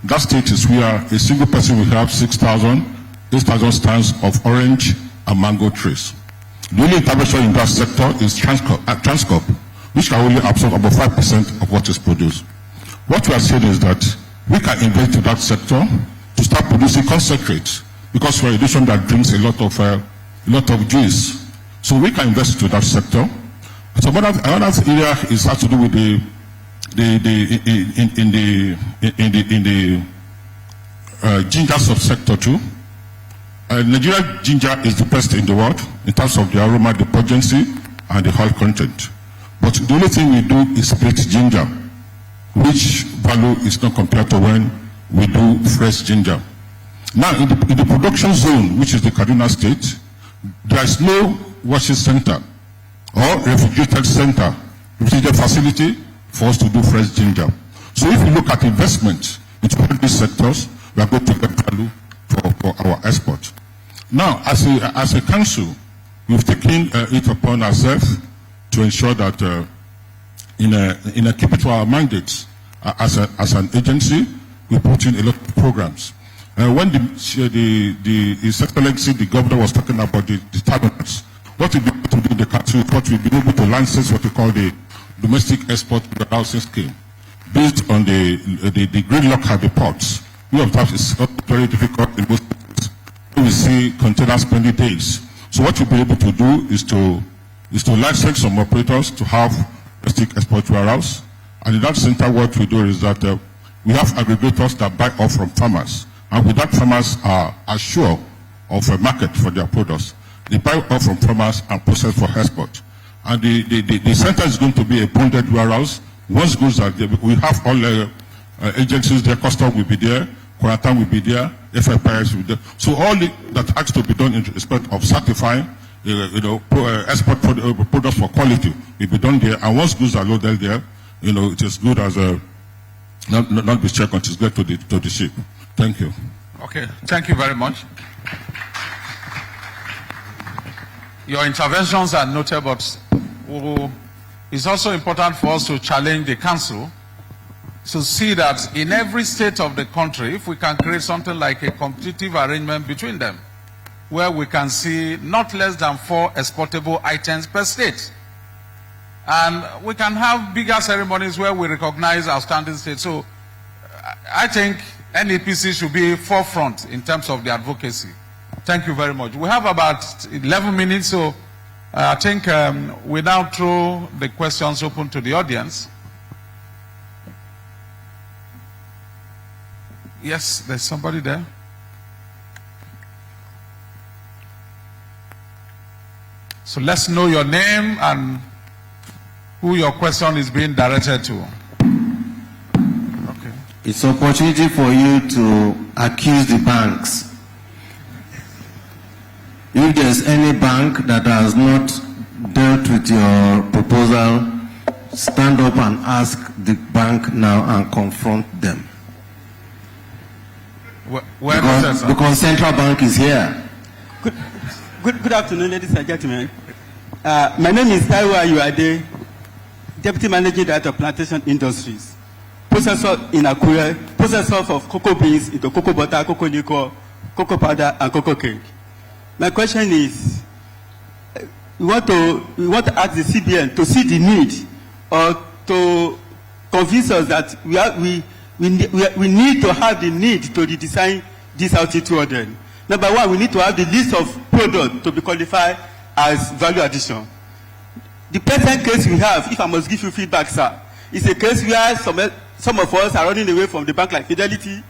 That state is where a single person will have 8,000 stands of orange and mango trees. The only intervention in that sector is Transcorp, which can only absorb about 5% of what is produced. What we are saying is that we can invest in that sector to start producing concentrates, because we're a nation that drinks a lot of juice. So we can invest into that sector. So another area has to do with the ginger subsector too. Nigeria ginger is the best in the world in terms of the aroma, the potency, and the oil content. But the only thing we do is split ginger, which value is not compared to when we do fresh ginger. Now, in the production zone, which is the Kaduna State, there is no washing center or refrigerated facility for us to do fresh ginger. So if you look at investment into all these sectors, we are going to get value for our export. Now, as a council, we've taken it upon ourselves to ensure that in a keep it to our mandates as an agency, we put in a lot of programs. When His Excellency, the governor, was talking about the terminals, what we've been able to do in the country is what we've been able to license what we call the domestic export warehousing scheme, based on the gridlock at the ports. We observe it's not very difficult in most places. We see containers spending days. So what we'll be able to do is to license some operators to have domestic export warehouse. And in that center, what we do is that we have aggregators that buy off from farmers. And with that, farmers are sure of a market for their products. They buy off from farmers and process for export. And the center is going to be a bonded warehouse. Once goods are there, we have all agencies there, custom will be there, quarantine will be there, FFIS will be there. So all that has to be done in respect of certifying, export products for quality will be done there. And once goods are loaded there, it is good as a not be checked until it's get to the ship. Thank you. Okay, thank you very much. Your interventions are noted, but it's also important for us to challenge the council to see that in every state of the country, if we can create something like a competitive arrangement between them, where we can see not less than 4 exportable items per state. And we can have bigger ceremonies where we recognize outstanding states. So I think NEPC should be forefront in terms of the advocacy. Thank you very much. We have about 11 minutes, so I think we now throw the questions open to the audience. Yes, there's somebody there. So let's know your name and who your question is being directed to. Okay. It's an opportunity for you to accuse the banks. If there's any bank that has not dealt with your proposal, stand up and ask the bank now and confront them. Because Central Bank is here. Good afternoon, ladies and gentlemen. My name is Taiwo Ayuade, Deputy Managing Director of Plantation Industries, processor in Akure, processor of cocoa beans into cocoa butter, cocoa liquor, cocoa powder, and cocoa cake. My question is, we want to ask the CBN to see the need or to convince us that we need to have the need to redesign this RT200. Number one, we need to have the list of products to be qualified as value addition. The present case we have, if I must give you feedback, sir, is a case where some of us are running away from the bank like Fidelity,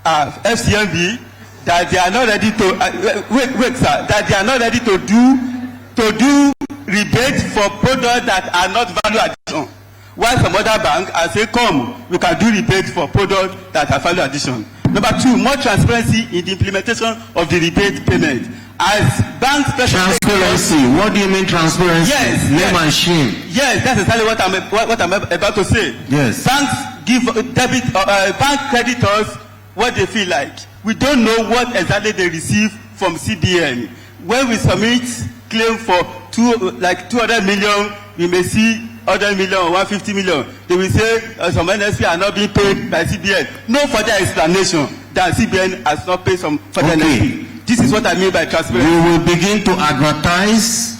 FCMB, that they are not ready to that they are not ready to do rebate for products that are not value addition. While some other banks are saying, come, we can do rebate for products that are value addition. Number two, more transparency in the implementation of the rebate payment. As banks transparency. What do you mean transparency? Yes, name and shame. Yes, that's exactly what I'm about to say. Yes. Banks give bank creditors what they feel like. We don't know what exactly they receive from CBN. When we submit claim for 200 million, we may see 100 million or 150 million. They will say some NSP are not being paid by CBN. No further explanation that CBN has not paid some further NSP. This is what I mean by transparency. We will begin to advertise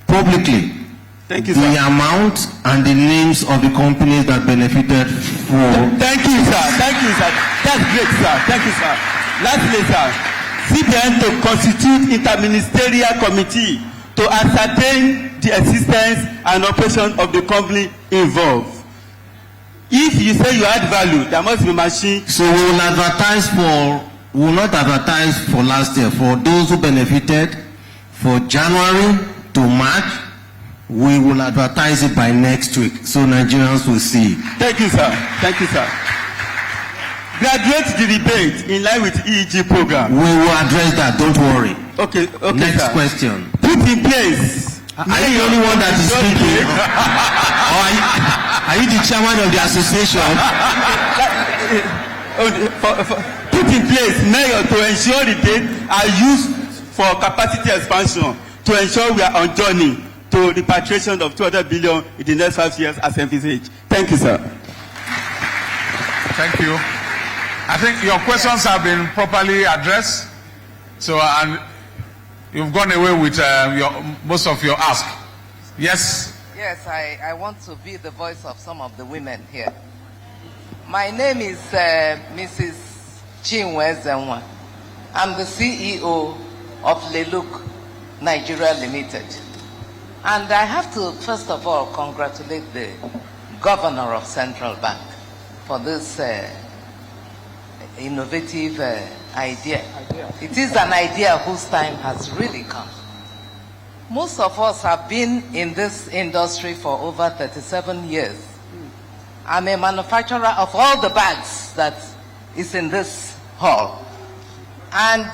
publicly the amount and the names of the companies that benefited from. Thank you, sir. Thank you, sir. That's great, sir. Thank you, sir. Lastly, sir, CBN to constitute interministerial committee to ascertain the existence and operation of the company involved. If you say you add value, there must be machine. So we will advertise for. We will not advertise for last year. For those who benefited for January to March, we will advertise it by next week so Nigerians will see. Thank you, sir. Thank you, sir. Graduate the rebate in line with EEG program. We will address that. Don't worry. Okay. Next sir. question. Put in place. Are you the only one that is speaking? Or are you the chairman of the association? Put in place measures to ensure the data are used for capacity expansion to ensure we are on journey to repatriation of 200 billion in the next 5 years as envisaged. Thank you, sir. Thank you. I think your questions have been properly addressed. So, and you've gone away with most of your ask. Yes? Yes, I want to be the voice of some of the women here. My name is Mrs. Chinwe Zenwa. I'm the CEO of Leluk Nigeria Limited. And I have to, first of all, congratulate the Governor of Central Bank for this innovative idea. It is an idea whose time has really come. Most of us have been in this industry for over 37 years. I'm a manufacturer of all the bags that is in this hall. And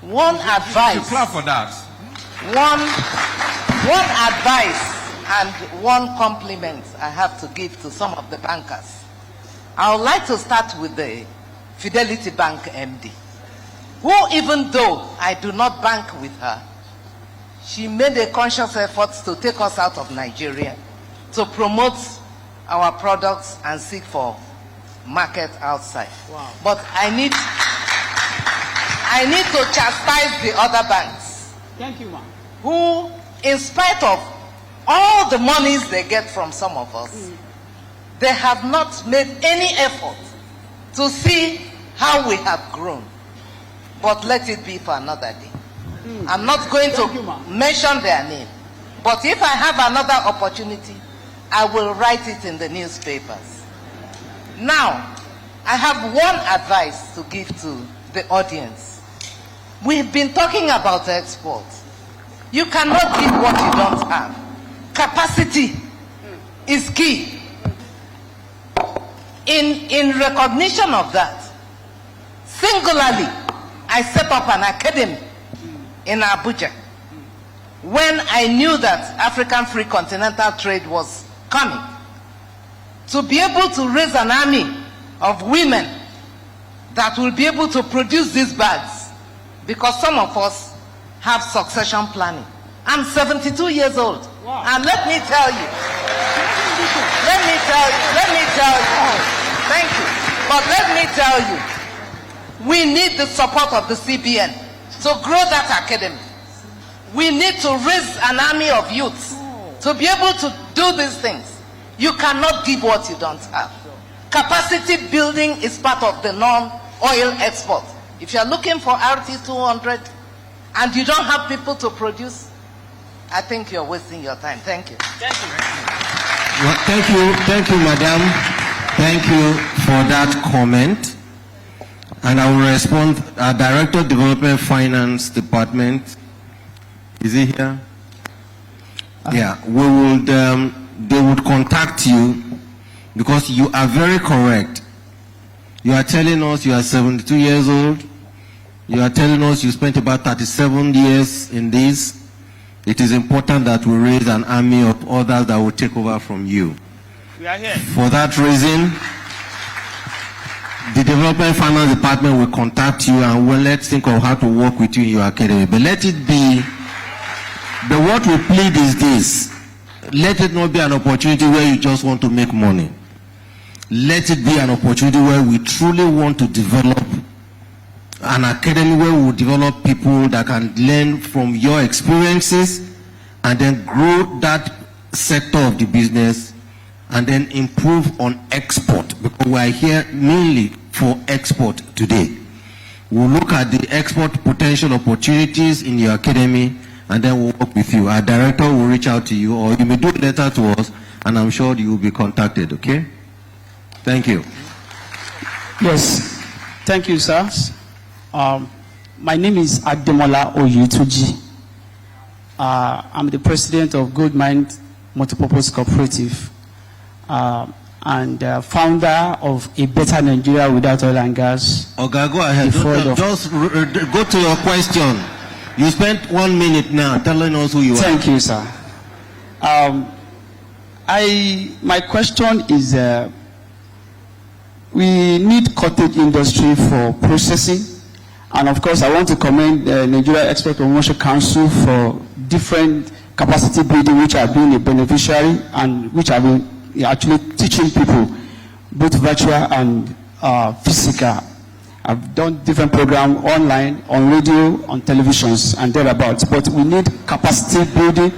one advice... You clap for that. One advice and one compliment I have to give to some of the bankers. I would like to start with the Fidelity Bank MD, who, even though I do not bank with her, she made a conscious effort to take us out of Nigeria, to promote our products and seek for market outside. Wow. But I need to chastise the other banks. Thank you, ma'am. Who, in spite of all the monies they get from some of us, they have not made any effort to see how we have grown. But let it be for another day. I'm not going to mention their name. But if I have another opportunity, I will write it in the newspapers. Now, I have one advice to give to the audience. We've been talking about exports. You cannot give what you don't have. Capacity is key. In recognition of that, singularly, I set up an academy in Abuja when I knew that African Free Continental Trade was coming, to be able to raise an army of women that will be able to produce these bags, because some of us have succession planning. I'm 72 years old. Wow. And let me tell you, thank you. But let me tell you, we need the support of the CBN to grow that academy. We need to raise an army of youths to be able to do these things. You cannot give what you don't have. Capacity building is part of the non-oil export. If you're looking for RT200 and you don't have people to produce, I think you're wasting your time. Thank you. Thank you. Well, thank you, madam. Thank you for that comment. And I will respond. Director of Development Finance Department, is he here? Yeah, they would contact you, because you are very correct. You are telling us you are 72 years old. You are telling us you spent about 37 years in this. It is important that we raise an army of others that will take over from you. We are here. For that reason, the Development Finance Department will contact you, and let's think of how to work with you in your academy. But let it be, what we plead is this: let it not be an opportunity where you just want to make money. Let it be an opportunity where we truly want to develop an academy, where we will develop people that can learn from your experiences and then grow that sector of the business and then improve on export, because we are here mainly for export today. We'll look at the export potential opportunities in your academy, and then we'll work with you. Our director will reach out to you, or you may do a letter to us, and I'm sure you will be contacted, okay? Thank you. Yes, thank you, sir. My name is Ademola Oyutuji. I'm the president of Goldmine Multipurpose Cooperative and founder of A Better Nigeria Without Oil and Gas. Okay, go ahead. Just go to your question. You spent 1 minute now telling us who you are. Thank you, sir. My question is, we need cottage industry for processing. And of course, I want to commend the Nigeria Export Promotion Council for different capacity building, which have been a beneficiary and which have been actually teaching people, both virtual and physical. I've done different programs online, on radio, on televisions, and thereabouts. But we need capacity building,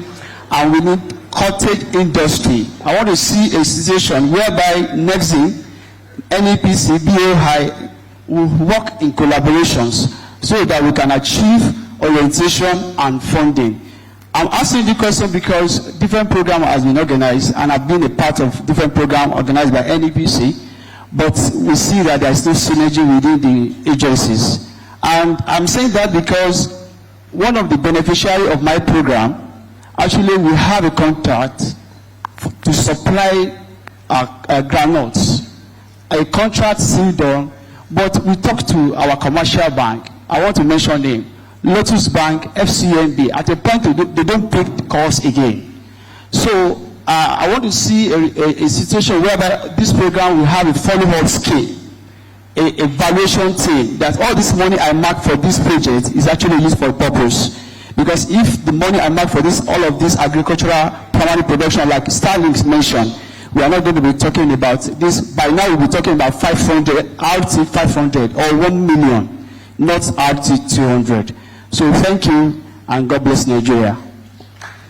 and we need cottage industry. I want to see a situation whereby NEXIM, NEPC, BOI will work in collaborations so that we can achieve orientation and funding. I'm asking the question because different programs have been organized, and I've been a part of different programs organized by NEPC, but we see that there is no synergy within the agencies. And I'm saying that because one of the beneficiaries of my program, actually we have a contract to supply granules. A contract still done, but we talked to our commercial bank. I want to mention name. Lotus Bank, FCNB. At a point, they don't pay calls again. So I want to see a situation whereby this program will have a follow-up scale, a evaluation team, that all this money I mark for this project is actually used for a purpose. Because if the money I mark for this, all of this agricultural primary production, like Starlink mentioned, we are not going to be talking about this. By now, we'll be talking about 500, RT 500 or 1 million, not RT 200. So thank you, and God bless Nigeria.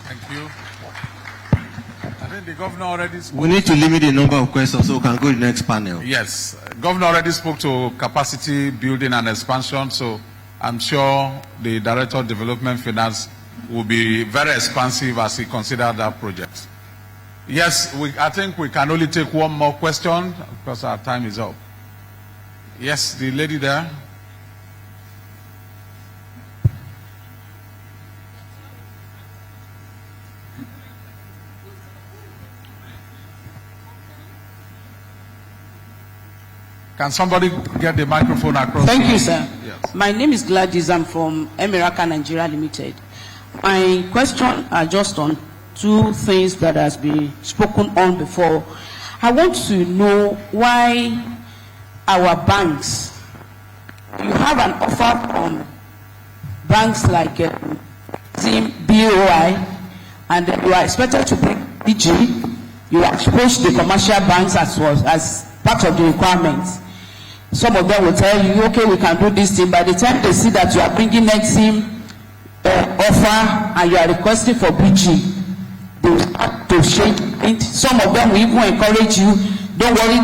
Thank you. I think the governor already spoke. We need to limit the number of questions so we can go to the next panel. Yes. Governor already spoke to capacity building and expansion, so I'm sure the Director of Development Finance will be very expansive as he considers that project. Yes, I think we can only take one more question because our time is up. Yes, the lady there. Can somebody get the microphone across? Thank you, sir. Yes. My name is Gladys. I'm from Emiraka Nigeria Limited. My question are just on two things that has been spoken on before. I want to know why our banks, you have an offer from banks like Team BOI, and you are expected to bring BG. You approach the commercial banks as part of the requirements. Some of them will tell you, okay, we can do this thing. By the time they see that you are bringing next team offer and you are requesting for BG, they will start to shake it. Some of them will even encourage you, don't worry,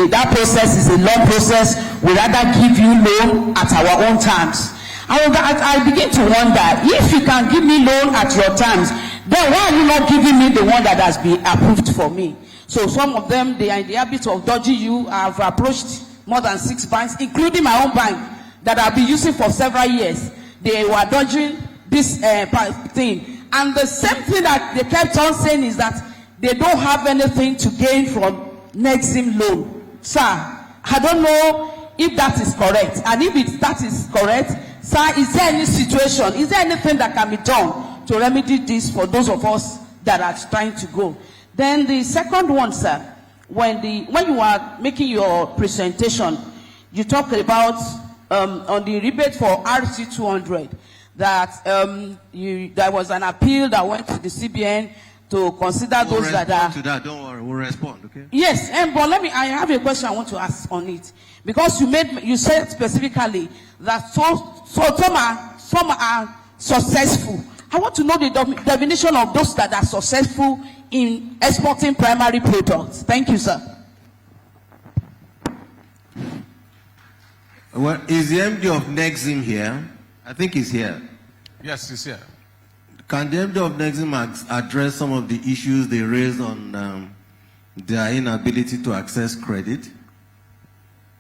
that process is a long process. We'd rather give you loan at our own terms. I begin to wonder, if you can give me loan at your terms, then why are you not giving me the one that has been approved for me? So some of them, they are in the habit of dodging you. I've approached more than 6 banks, including my own bank, that I've been using for several years. They were dodging this thing. And the same thing that they kept on saying is that they don't have anything to gain from Nexim loan. Sir, I don't know if that is correct. And if that is correct, sir, is there any situation, is there anything that can be done to remedy this for those of us that are trying to go? Then the second one, sir, when you are making your presentation, you talked about on the rebate for RC 200 that there was an appeal that went to the CBN to consider those that are. To that, don't worry, we'll respond. Okay. Yes, but I have a question I want to ask on it, because you said specifically that some are successful. I want to know the definition of those that are successful in exporting primary products. Thank you, sir. Well, is the MD of Nexim here? I think he's here. Yes, he's here. Can the MD of Nexim address some of the issues they raised on their inability to access credit?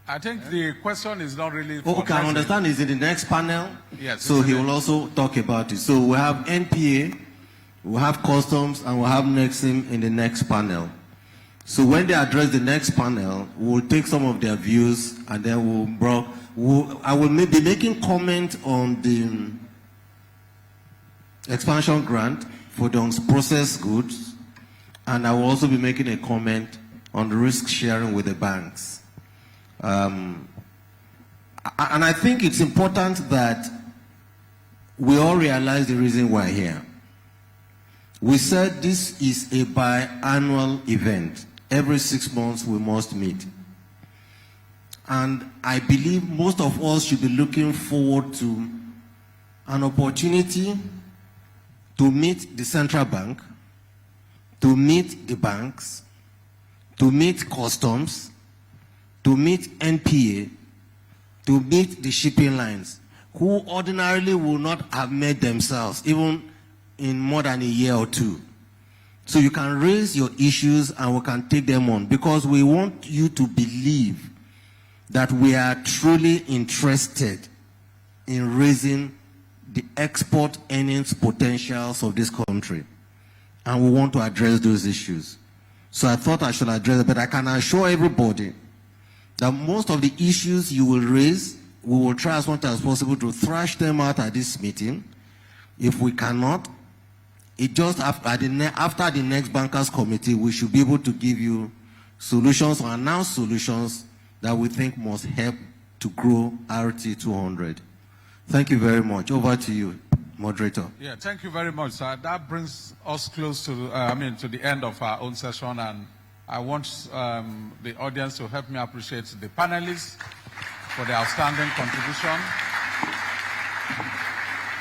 I think the question is not really. Okay, I understand. Is in the next panel? Yes. So he will also talk about it. So we have NPA, we have customs, and we have Nexim in the next panel. So when they address the next panel, we'll take some of their views, and then I will be making comment on the expansion grant for the unprocessed goods, and I will also be making a comment on the risk sharing with the banks. And I think it's important that we all realize the reason we're here. We said this is a biannual event. Every 6 months we must meet. And I believe most of us should be looking forward to an opportunity to meet the central bank, to meet the banks, to meet customs, to meet NPA, to meet the shipping lines, who ordinarily will not have met themselves, even in more than a year or two. So you can raise your issues and we can take them on, because we want you to believe that we are truly interested in raising the export earnings potentials of this country. And we want to address those issues. So I thought I should address it, but I can assure everybody that most of the issues you will raise, we will try as much as possible to thrash them out at this meeting. If we cannot, it just after the next bankers committee, we should be able to give you solutions or announce solutions that we think must help to grow RT 200. Thank you very much. Over to you, moderator. Yeah, thank you very much, sir. That brings us close to, to the end of our own session, and I want the audience to help me appreciate the panelists for their outstanding contribution.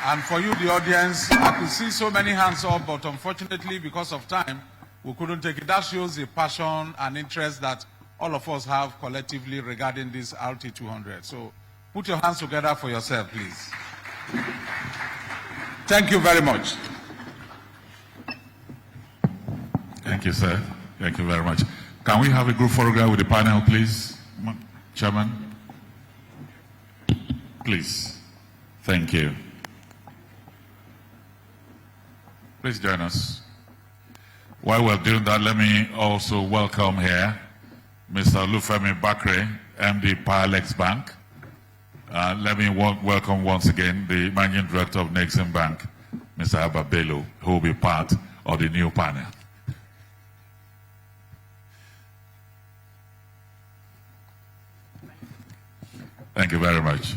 And for you, the audience, I could see so many hands up, but unfortunately, because of time, we couldn't take it. That shows the passion and interest that all of us have collectively regarding this RT200. So put your hands together for yourself, please. Thank you very much. Thank you, sir. Thank you very much. Can we have a group photograph with the panel, please? Chairman? Please. Thank you. Please join us. While we're doing that, let me also welcome here Mr. Lufemi Bakre, MD Paralex Bank. Let me welcome once again the Managing Director of Nexim Bank, Mr. Abba Bello, who will be part of the new panel. Thank you very much.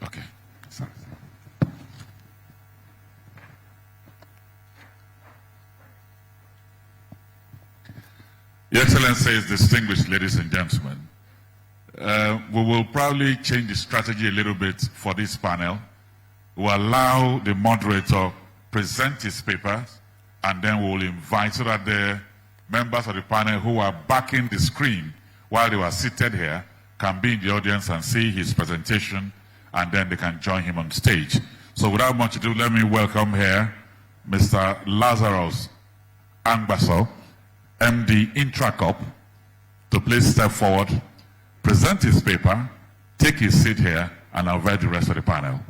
Okay. Sorry. Your Excellencies, distinguished ladies and gentlemen, we will probably change the strategy a little bit for this panel. We'll allow the moderator present his papers, and then we'll invite so that the members of the panel who are backing the screen while they were seated here can be in the audience and see his presentation, and then they can join him on stage. So without much ado, let me welcome here Mr. Lazarus Angbaso, MD Intracop, to please step forward, present his paper, take his seat here, and I'll invite the rest of the panel.